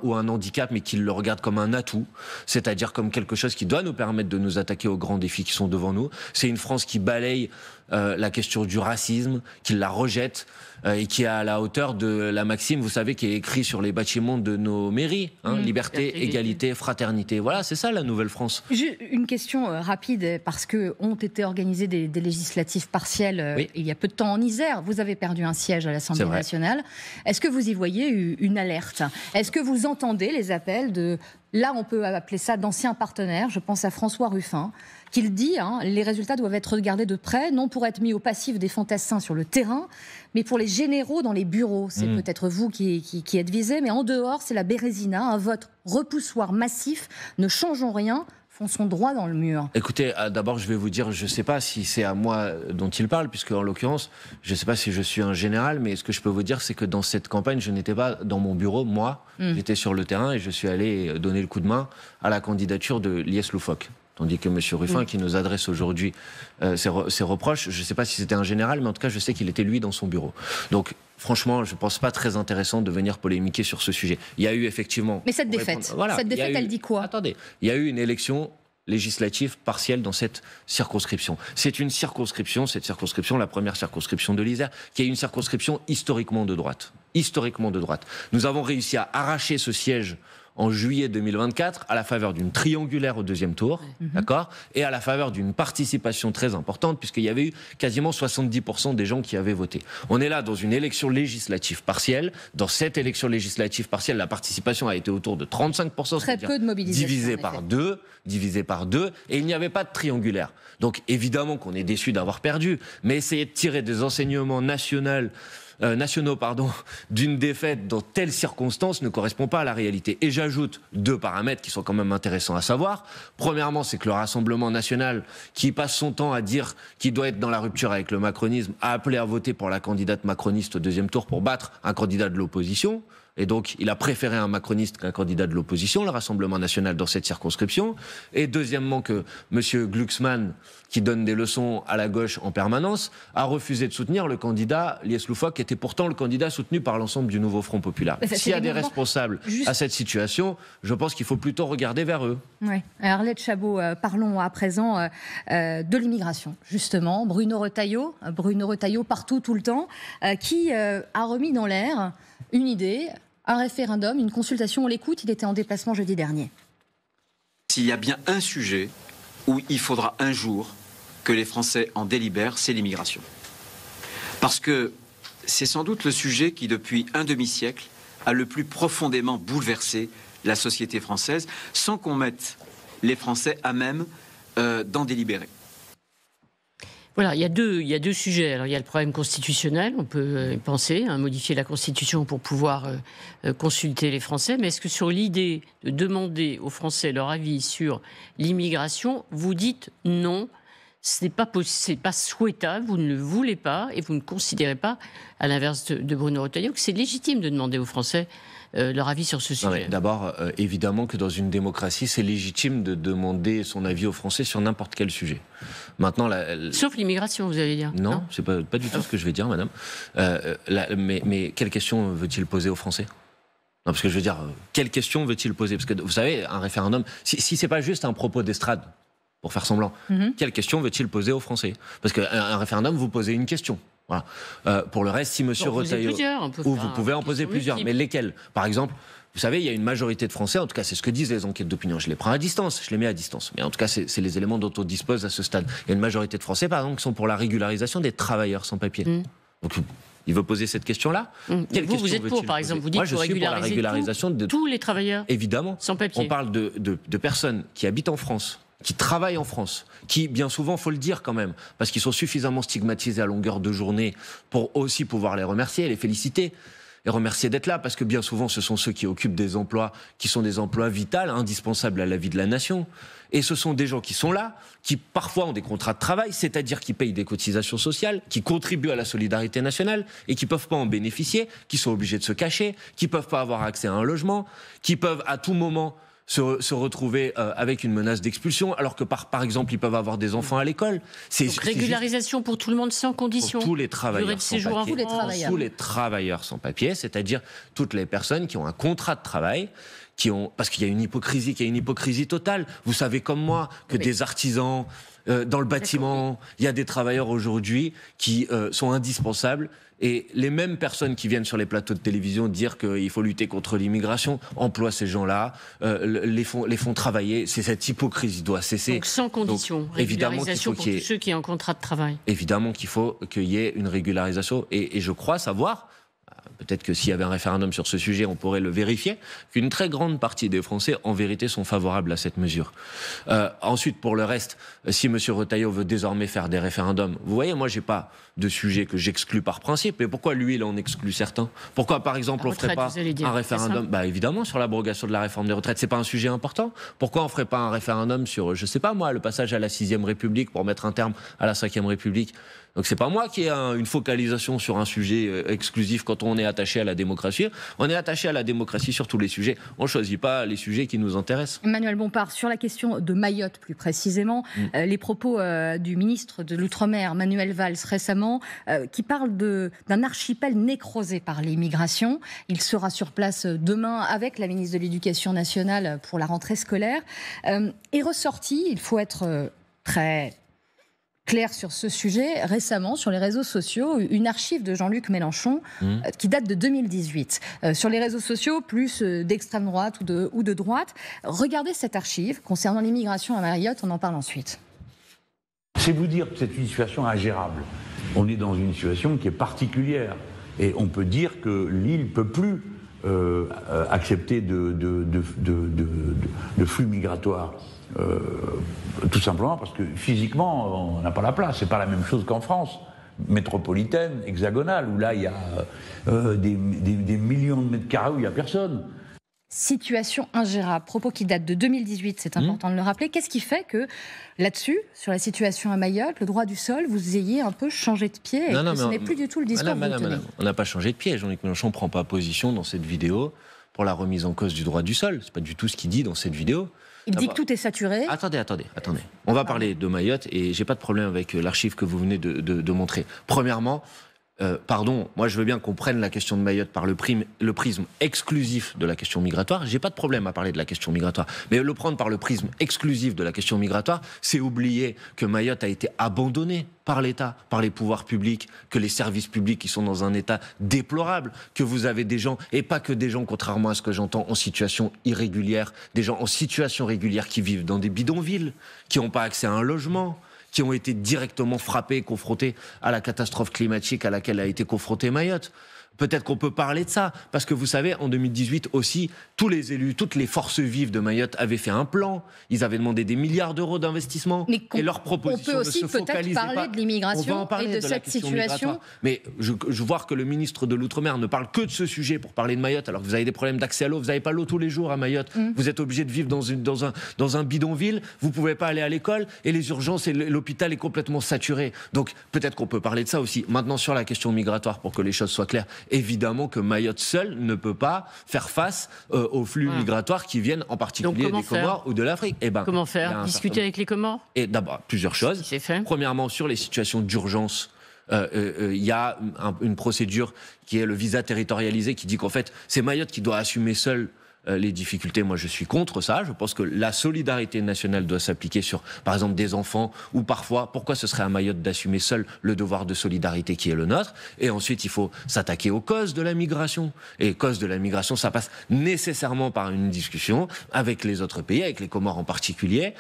ou un handicap, mais qui le regarde comme un atout, c'est-à-dire comme quelque chose qui doit nous permettre de nous attaquer aux grands défis qui sont devant nous. C'est une France qui balaye la question du racisme, qui la rejette et qui est à la hauteur de la maxime, vous savez, qui est écrite sur les bâtiments de nos mairies, liberté, égalité, fraternité. Voilà, c'est ça la Nouvelle-France. Une question rapide, parce que ont été organisées des législatives partielles il y a peu de temps en Isère. Vous avez perdu un siège à l'Assemblée nationale. Est-ce que vous y voyez une alerte? Est-ce que vous entendez les appels de... Là, on peut appeler ça d'anciens partenaires. Je pense à François Ruffin, qui dit les résultats doivent être regardés de près, non pour être mis au passif des fantassins sur le terrain, mais pour les généraux dans les bureaux. C'est peut-être vous qui êtes visé, mais en dehors, c'est la Bérésina, un vote repoussoir massif. Ne changeons rien, fonçons droit dans le mur. Écoutez, d'abord, je vais vous dire, je ne sais pas si c'est à moi dont il parle, puisque en l'occurrence, je ne sais pas si je suis un général, mais ce que je peux vous dire, c'est que dans cette campagne, je n'étais pas dans mon bureau, moi, j'étais sur le terrain et je suis allé donner le coup de main à la candidature de Lies Loufoque. Tandis que M. Ruffin, qui nous adresse aujourd'hui ses reproches, je ne sais pas si c'était un général, mais en tout cas, je sais qu'il était lui dans son bureau. Donc, franchement, je ne pense pas très intéressant de venir polémiquer sur ce sujet. Il y a eu effectivement... Mais cette défaite, elle dit quoi? Attendez, il y a eu une élection législative partielle dans cette circonscription. C'est une circonscription, la première circonscription de l'Isère, qui est une circonscription historiquement de droite. Historiquement de droite. Nous avons réussi à arracher ce siège en juillet 2024, à la faveur d'une triangulaire au deuxième tour, d'accord, et à la faveur d'une participation très importante, puisqu'il y avait eu quasiment 70% des gens qui avaient voté. On est là dans une élection législative partielle. Dans cette élection législative partielle, la participation a été autour de 35%, très peu de mobilisation, divisé par deux, et il n'y avait pas de triangulaire. Donc évidemment qu'on est déçu d'avoir perdu, mais essayer de tirer des enseignements nationaux d'une défaite dans telle circonstance ne correspond pas à la réalité. Et j'ajoute deux paramètres qui sont quand même intéressants à savoir. Premièrement, c'est que le Rassemblement national, qui passe son temps à dire qu'il doit être dans la rupture avec le macronisme, a appelé à voter pour la candidate macroniste au deuxième tour pour battre un candidat de l'opposition. Et donc, il a préféré un macroniste qu'un candidat de l'opposition, le Rassemblement national, dans cette circonscription. Et deuxièmement, que M. Glucksmann, qui donne des leçons à la gauche en permanence, a refusé de soutenir le candidat Lies Loufoque, qui était pourtant le candidat soutenu par l'ensemble du Nouveau Front Populaire. S'il y a des responsables à cette situation, je pense qu'il faut plutôt regarder vers eux. Oui. Arlette Chabot, parlons à présent de l'immigration, justement. Bruno Retailleau partout, tout le temps, qui a remis dans l'air une idée, un référendum, une consultation. On l'écoute, il était en déplacement jeudi dernier. S'il y a bien un sujet où il faudra un jour que les Français en délibèrent, c'est l'immigration. Parce que c'est sans doute le sujet qui, depuis un demi-siècle, a le plus profondément bouleversé la société française, sans qu'on mette les Français à même d'en délibérer. Voilà, il y a deux sujets. Alors, il y a le problème constitutionnel, on peut penser, modifier la Constitution pour pouvoir consulter les Français, mais est-ce que sur l'idée de demander aux Français leur avis sur l'immigration, vous dites non, ce n'est pas souhaitable, vous ne le voulez pas, et vous ne considérez pas, à l'inverse de Bruno Retailleau, que c'est légitime de demander aux Français leur avis sur ce sujet? D'abord, évidemment que dans une démocratie, c'est légitime de demander son avis aux Français sur n'importe quel sujet. Maintenant, sauf l'immigration, vous allez dire. Non, c'est pas du tout ce que je vais dire, madame. Mais quelle question veut-il poser aux Français? Non, parce que je veux dire, quelle question veut-il poser? Parce que vous savez, un référendum, si c'est pas juste un propos d'estrade, pour faire semblant, quelle question veut-il poser aux Français? Parce qu'un référendum, vous posez une question. Voilà. Pour le reste, si M. Retailleau... Vous pouvez en poser plusieurs, mais lesquels? Par exemple, vous savez, il y a une majorité de Français, en tout cas c'est ce que disent les enquêtes d'opinion, je les prends à distance, je les mets à distance, mais en tout cas c'est les éléments dont on dispose à ce stade. Il y a une majorité de Français, par exemple, qui sont pour la régularisation des travailleurs sans papier. Donc, il veut poser cette question-là. Vous êtes pour, par exemple, vous dites pour la régularisation de tous les travailleurs évidemment, sans papier. On parle de personnes qui habitent en France, qui travaillent en France, qui, bien souvent, faut le dire quand même, parce qu'ils sont suffisamment stigmatisés à longueur de journée pour aussi pouvoir les remercier, les féliciter. Et remercier d'être là, parce que bien souvent, ce sont ceux qui occupent des emplois qui sont des emplois vitaux, indispensables à la vie de la nation. Et ce sont des gens qui sont là, qui parfois ont des contrats de travail, c'est-à-dire qui payent des cotisations sociales, qui contribuent à la solidarité nationale et qui ne peuvent pas en bénéficier, qui sont obligés de se cacher, qui ne peuvent pas avoir accès à un logement, qui peuvent à tout moment se retrouver avec une menace d'expulsion, alors que par exemple, ils peuvent avoir des enfants à l'école. Donc régularisation pour tout le monde sans condition. Pour tous les travailleurs sans papier. Tous les travailleurs sans papier, c'est-à-dire toutes les personnes qui ont un contrat de travail, parce qu'il y a une hypocrisie totale. Vous savez comme moi que des artisans dans le bâtiment, il y a des travailleurs aujourd'hui qui sont indispensables. Et les mêmes personnes qui viennent sur les plateaux de télévision dire qu'il faut lutter contre l'immigration emploient ces gens-là, les font travailler. Cette hypocrisie doit cesser. Donc sans condition, régularisation pour tous ceux qui ont un contrat de travail. Évidemment qu'il faut qu'il y ait une régularisation. Et je crois savoir, peut-être que s'il y avait un référendum sur ce sujet, on pourrait le vérifier, qu'une très grande partie des Français, en vérité, sont favorables à cette mesure. Ensuite, pour le reste, si M. Retailleau veut désormais faire des référendums, vous voyez, moi, j'ai pas de sujet que j'exclus par principe, mais pourquoi lui, il en exclut certains? Pourquoi, par exemple, on ne ferait pas un référendum, évidemment, sur l'abrogation de la réforme des retraites, c'est pas un sujet important? Pourquoi on ne ferait pas un référendum sur, je sais pas moi, le passage à la 6e République pour mettre un terme à la 5e République? Donc c'est pas moi qui ai une focalisation sur un sujet exclusif quand on est attaché à la démocratie. On est attaché à la démocratie sur tous les sujets. On ne choisit pas les sujets qui nous intéressent. Emmanuel Bompard, sur la question de Mayotte plus précisément, les propos du ministre de l'Outre-mer, Manuel Valls, récemment, qui parle d'un archipel nécrosé par l'immigration. Il sera sur place demain avec la ministre de l'Éducation nationale pour la rentrée scolaire. Est ressorti, il faut être très clair sur ce sujet, récemment sur les réseaux sociaux, une archive de Jean-Luc Mélenchon qui date de 2018. Sur les réseaux sociaux, plus d'extrême droite ou de droite. Regardez cette archive concernant l'immigration à Mayotte, on en parle ensuite. C'est vous dire que c'est une situation ingérable. On est dans une situation qui est particulière. Et on peut dire que l'île ne peut plus accepter de flux migratoires. Tout simplement parce que physiquement, on n'a pas la place. C'est pas la même chose qu'en France métropolitaine, hexagonale, où là, il y a des millions de mètres carrés où il n'y a personne. Situation ingérable, propos qui datent de 2018, c'est important de le rappeler. Qu'est-ce qui fait que là-dessus, sur la situation à Mayotte, le droit du sol, vous ayez un peu changé de pied et que ce n'est plus du tout le discours que vous tenez? On n'a pas changé de pied. Jean-Luc Mélenchon ne prend pas position dans cette vidéo pour la remise en cause du droit du sol. C'est pas du tout ce qu'il dit dans cette vidéo. Il dit que tout est saturé. Attendez. On va parler de Mayotte et j'ai pas de problème avec l'archive que vous venez de montrer. Premièrement, moi je veux bien qu'on prenne la question de Mayotte par le prisme exclusif de la question migratoire. J'ai pas de problème à parler de la question migratoire. Mais le prendre par le prisme exclusif de la question migratoire, c'est oublier que Mayotte a été abandonnée par l'État, par les pouvoirs publics, que les services publics qui sont dans un état déplorable, que vous avez des gens, et pas que des gens, contrairement à ce que j'entends, en situation irrégulière, des gens en situation régulière qui vivent dans des bidonvilles, qui n'ont pas accès à un logement, qui ont été directement frappés et confrontés à la catastrophe climatique à laquelle a été confrontée Mayotte. Peut-être qu'on peut parler de ça, parce que vous savez, en 2018 aussi, tous les élus, toutes les forces vives de Mayotte avaient fait un plan. Ils avaient demandé des milliards d'euros d'investissement. Et leur proposition ne se focalisait pas. On peut aussi peut-être parler de l'immigration et de cette situation. Mais je vois que le ministre de l'Outre-mer ne parle que de ce sujet pour parler de Mayotte, alors que vous avez des problèmes d'accès à l'eau. Vous n'avez pas l'eau tous les jours à Mayotte. Vous êtes obligé de vivre dans un bidonville. Vous ne pouvez pas aller à l'école et les urgences et l'hôpital est complètement saturé. Donc peut-être qu'on peut parler de ça aussi. Maintenant, sur la question migratoire, pour que les choses soient claires, évidemment que Mayotte seule ne peut pas faire face aux flux migratoires qui viennent en particulier des Comores ou de l'Afrique. Comment faire? Discuter avec les Comores? Et d'abord, plusieurs choses. Premièrement, sur les situations d'urgence, il y a une procédure qui est le visa territorialisé qui dit qu'en fait, c'est Mayotte qui doit assumer seule les difficultés, moi je suis contre ça. Je pense que la solidarité nationale doit s'appliquer sur, par exemple, des enfants, ou parfois, pourquoi ce serait à Mayotte d'assumer seul le devoir de solidarité qui est le nôtre. Et ensuite, il faut s'attaquer aux causes de la migration. Et causes de la migration, ça passe nécessairement par une discussion avec les autres pays, avec les Comores en particulier,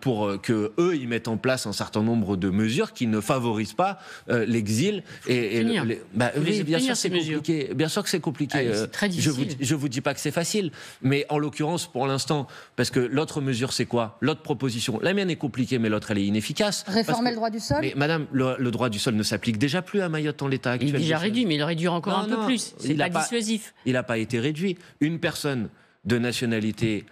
pour que eux, ils mettent en place un certain nombre de mesures qui ne favorisent pas l'exil. Oui, bien sûr, c'est compliqué. Bien sûr que c'est compliqué. C'est très difficile. Je vous dis pas que c'est facile, mais en l'occurrence, pour l'instant, parce que l'autre mesure, c'est quoi? L'autre proposition, la mienne est compliquée, mais l'autre, elle est inefficace. Réformer le droit du sol? Mais madame, le droit du sol ne s'applique déjà plus à Mayotte en l'état actuel. Il est déjà réduit, mais il le réduira encore un peu plus. C'est pas dissuasif. Il n'a pas été réduit. Une personne de nationalité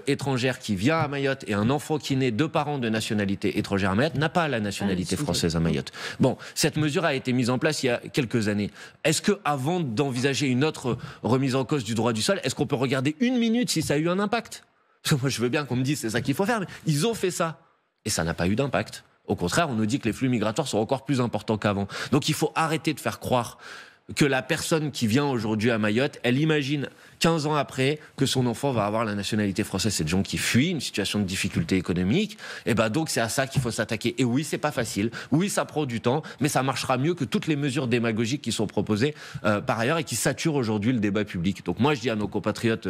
étrangère qui vient à Mayotte et un enfant qui naît de parents de nationalité étrangère à Mayotte n'a pas la nationalité française à Mayotte. Bon, cette mesure a été mise en place il y a quelques années. Est-ce que, avant d'envisager une autre remise en cause du droit du sol, est-ce qu'on peut regarder une minute si ça a eu un impact? Parce que moi, je veux bien qu'on me dise c'est ça qu'il faut faire, mais ils ont fait ça et ça n'a pas eu d'impact. Au contraire, on nous dit que les flux migratoires sont encore plus importants qu'avant. Donc, il faut arrêter de faire croire que la personne qui vient aujourd'hui à Mayotte, elle imagine 15 ans après que son enfant va avoir la nationalité française. C'est des gens qui fuient une situation de difficulté économique. Et ben donc c'est à ça qu'il faut s'attaquer. Et oui, c'est pas facile. Oui, ça prend du temps, mais ça marchera mieux que toutes les mesures démagogiques qui sont proposées par ailleurs et qui saturent aujourd'hui le débat public. Donc moi, je dis à nos compatriotes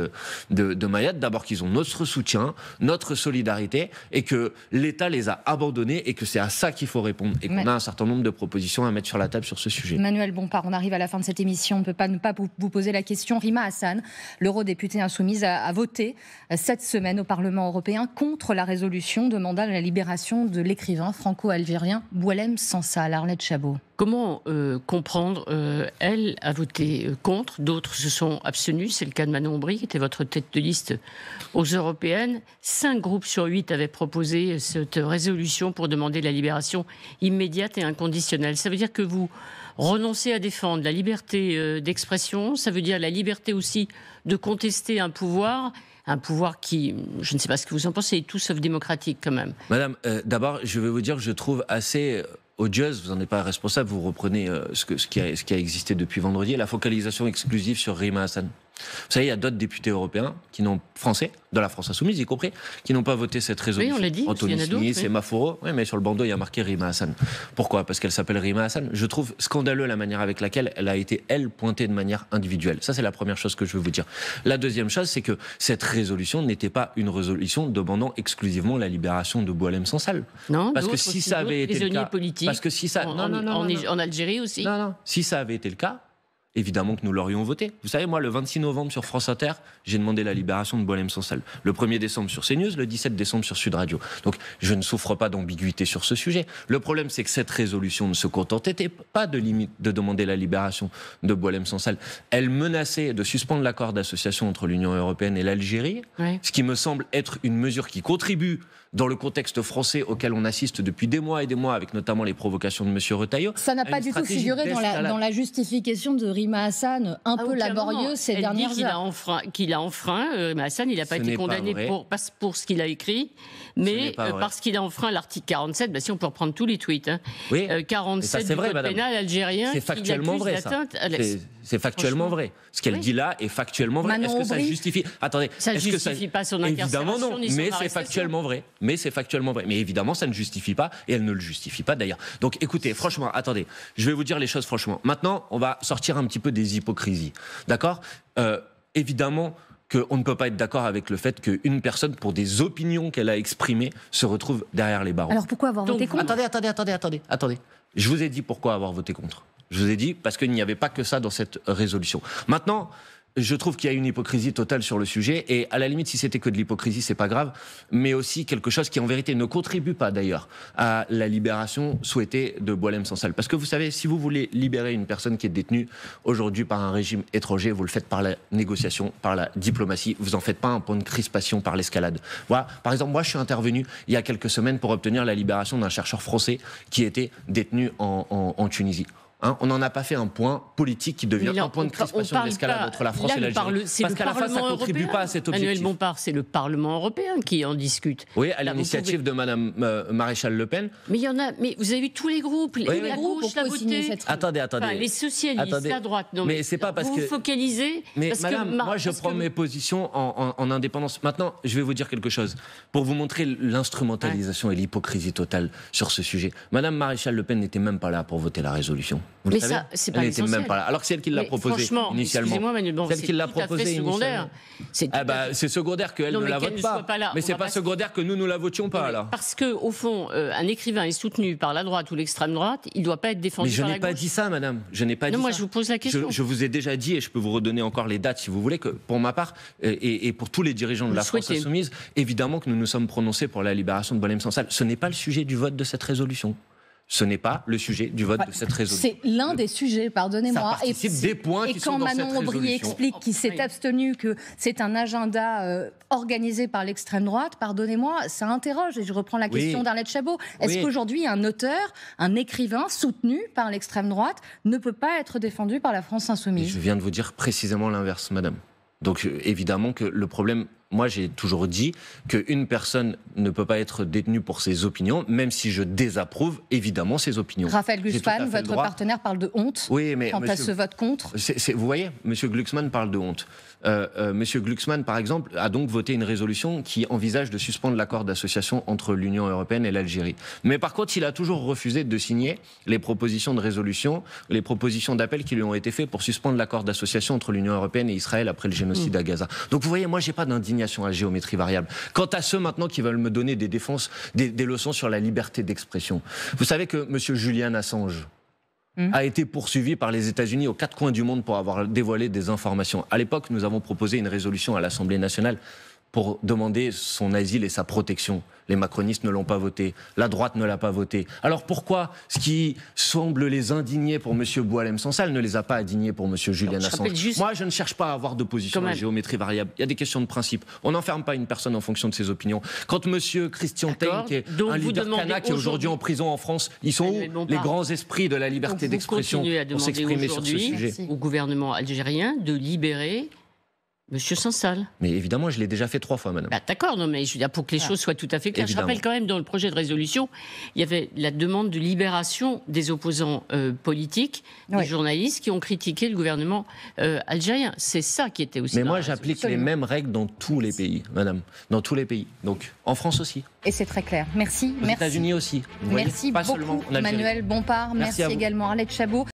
de Mayotte, d'abord qu'ils ont notre soutien, notre solidarité, et que l'État les a abandonnés et que c'est à ça qu'il faut répondre. Et qu'on a un certain nombre de propositions à mettre sur la table sur ce sujet. Manuel Bompard, on arrive à la fin de cette émission. On ne peut pas ne pas vous poser la question. Rima Hassan, l'eurodéputée insoumise, a voté cette semaine au Parlement européen contre la résolution demandant la libération de l'écrivain franco-algérien Boualem Sansal. Arlette Chabot. Comment comprendre elle a voté contre, d'autres se sont abstenus. C'est le cas de Manon Aubry, qui était votre tête de liste aux européennes. 5 groupes sur 8 avaient proposé cette résolution pour demander la libération immédiate et inconditionnelle. Ça veut dire que vous renoncez à défendre la liberté d'expression, ça veut dire la liberté aussi de contester un pouvoir qui, je ne sais pas ce que vous en pensez, est tout sauf démocratique quand même. Madame, d'abord, je vais vous dire que je trouve assez odieuse, vous n'en êtes pas responsable, vous reprenez ce qui a existé depuis vendredi, la focalisation exclusive sur Rima Hassan. Vous savez, il y a d'autres députés européens français, de la France insoumise y compris, qui n'ont pas voté cette résolution. Oui, on l'a dit. Anthony Sinis et Maforo. Oui, mais sur le bandeau, il y a marqué Rima Hassan. Pourquoi? Parce qu'elle s'appelle Rima Hassan. Je trouve scandaleux la manière avec laquelle elle a été, pointée de manière individuelle. Ça, c'est la première chose que je veux vous dire. La deuxième chose, c'est que cette résolution n'était pas une résolution demandant exclusivement la libération de Boualem Sansal. Non, parce que si ça avait été le cas, politiques, parce que si ça, en Algérie aussi. Non, si ça avait été le cas, évidemment que nous l'aurions voté. Vous savez, moi, le 26 novembre sur France Inter, j'ai demandé la libération de Boualem Sansal. Le 1er décembre sur CNews, le 17 décembre sur Sud Radio. Donc, je ne souffre pas d'ambiguïté sur ce sujet. Le problème, c'est que cette résolution ne se contentait pas de demander la libération de Boualem Sansal. Elle menaçait de suspendre l'accord d'association entre l'Union européenne et l'Algérie, ce qui me semble être une mesure qui contribue dans le contexte français auquel on assiste depuis des mois et des mois, avec notamment les provocations de M. Retailleau. Ça n'a pas du tout figuré dans la justification de Rima Hassan, peu laborieuse ces dernières heures. Qu'il a enfreint, Rima Hassan, il n'a pas été condamné pour ce qu'il a écrit, mais parce qu'il a enfreint l'article 47, si on peut reprendre tous les tweets, 47 du code pénal algérien. C'est factuellement vrai, ça. C'est factuellement vrai. Ce qu'elle dit là est factuellement vrai. Est-ce que ça justifie... Attendez. Ça ne justifie pas son incarcération. Évidemment non, mais c'est factuellement vrai. Mais évidemment, ça ne justifie pas, et elle ne le justifie pas d'ailleurs. Donc écoutez, franchement, attendez, je vais vous dire les choses franchement. Maintenant, on va sortir un petit peu des hypocrisies. D'accord ? Évidemment qu'on ne peut pas être d'accord avec le fait qu'une personne, pour des opinions qu'elle a exprimées, se retrouve derrière les barreaux. Alors pourquoi avoir voté contre ? Attendez. Je vous ai dit pourquoi avoir voté contre. Je vous ai dit parce qu'il n'y avait pas que ça dans cette résolution. Maintenant, je trouve qu'il y a une hypocrisie totale sur le sujet, et à la limite, si c'était que de l'hypocrisie, c'est pas grave, mais aussi quelque chose qui en vérité ne contribue pas d'ailleurs à la libération souhaitée de Boualem Sansal. Parce que vous savez, si vous voulez libérer une personne qui est détenue aujourd'hui par un régime étranger, vous le faites par la négociation, par la diplomatie, vous en faites pas un point de crispation par l'escalade. Voilà. Par exemple, moi je suis intervenu il y a quelques semaines pour obtenir la libération d'un chercheur français qui était détenu en Tunisie. On n'en a pas fait un point politique qui devient un point de crispation de l'escalade entre la France et l'Algérie. Parce qu'à la fin, ça ne contribue pas à cet objectif. Manuel Bompard, c'est le Parlement européen qui en discute. Oui, à l'initiative de Mme Maréchal Le Pen. Mais il y en a. Mais vous avez vu tous les groupes, la gauche, la votée. Attendez. Les socialistes, la droite. Non, mais c'est pas parce vous que vous focalisez. Mais madame, moi je prends mes positions en indépendance. Maintenant, je vais vous dire quelque chose pour vous montrer l'instrumentalisation et l'hypocrisie totale sur ce sujet. Madame Maréchal Le Pen n'était même pas là pour voter la résolution. Vous le savez, c'est pas elle n'était même pas là. Alors que c'est elle qui l'a proposé initialement. Excusez-moi, Manuel, c'est elle qui l'a proposé initialement. C'est secondaire qu'elle ne la vote pas. Mais c'est pas secondaire que nous la votions pas là. Parce que au fond, un écrivain est soutenu par la droite ou l'extrême droite, il ne doit pas être défendu par la gauche. Mais je n'ai pas dit ça, madame. Je n'ai pas dit ça. Moi je vous pose la question. Je vous ai déjà dit, et je peux vous redonner encore les dates si vous voulez, que pour ma part et pour tous les dirigeants de la France insoumise, évidemment que nous nous sommes prononcés pour la libération de Boualem Sansal. Ce n'est pas le sujet du vote de cette résolution. Ce n'est pas le sujet du vote de cette résolution. C'est l'un des sujets, pardonnez-moi. Ça participe des points qui sont dans cette résolution. Et quand Manon Aubry explique qu'il s'est abstenu, que c'est un agenda organisé par l'extrême droite, pardonnez-moi, ça interroge. Et je reprends la question d'Arlette Chabot. Est-ce qu'aujourd'hui, un auteur, un écrivain soutenu par l'extrême droite ne peut pas être défendu par la France insoumise ? Je viens de vous dire précisément l'inverse, madame. Donc évidemment que le problème, moi j'ai toujours dit qu'une personne ne peut pas être détenue pour ses opinions, même si je désapprouve évidemment ses opinions. Raphaël Glucksmann, votre partenaire, parle de honte quant à ce vote contre. Vous voyez, M. Glucksmann parle de honte. M. Glucksmann, par exemple, a donc voté une résolution qui envisage de suspendre l'accord d'association entre l'Union européenne et l'Algérie. Mais par contre, il a toujours refusé de signer les propositions de résolution, les propositions d'appel qui lui ont été faites pour suspendre l'accord d'association entre l'Union européenne et Israël après le génocide à Gaza. Donc vous voyez, moi, j'ai pas d'indignation à géométrie variable. Quant à ceux maintenant qui veulent me donner des défenses, des leçons sur la liberté d'expression. Vous savez que M. Julian Assange a été poursuivi par les États-Unis aux quatre coins du monde pour avoir dévoilé des informations. À l'époque, nous avons proposé une résolution à l'Assemblée nationale pour demander son asile et sa protection. Les macronistes ne l'ont pas voté, la droite ne l'a pas voté. Alors pourquoi ce qui semble les indigner pour M. Boualem Sansal ne les a pas indignés pour M. Julian Assange ? Moi, je ne cherche pas à avoir d'opposition à géométrie variable. Il y a des questions de principe. On n'enferme pas une personne en fonction de ses opinions. Quand M. Christian Taine, qui est un leader kanak qui est aujourd'hui en prison en France, ils sont où les grands esprits de la liberté d'expression pour s'exprimer sur ce sujet ? Au gouvernement algérien de libérer Monsieur Sansal. Mais évidemment, je l'ai déjà fait 3 fois, madame. D'accord, non, mais je veux dire, pour que les choses soient tout à fait claires. Évidemment. Je rappelle quand même, dans le projet de résolution, il y avait la demande de libération des opposants politiques, des journalistes qui ont critiqué le gouvernement algérien. C'est ça qui était aussi. Mais moi, j'applique les mêmes règles dans tous les pays, madame. Dans tous les pays. Donc, en France aussi. Et c'est très clair. Merci. Aux États-Unis aussi. Merci beaucoup, Manuel Bompard. Merci également, Arlette Chabot.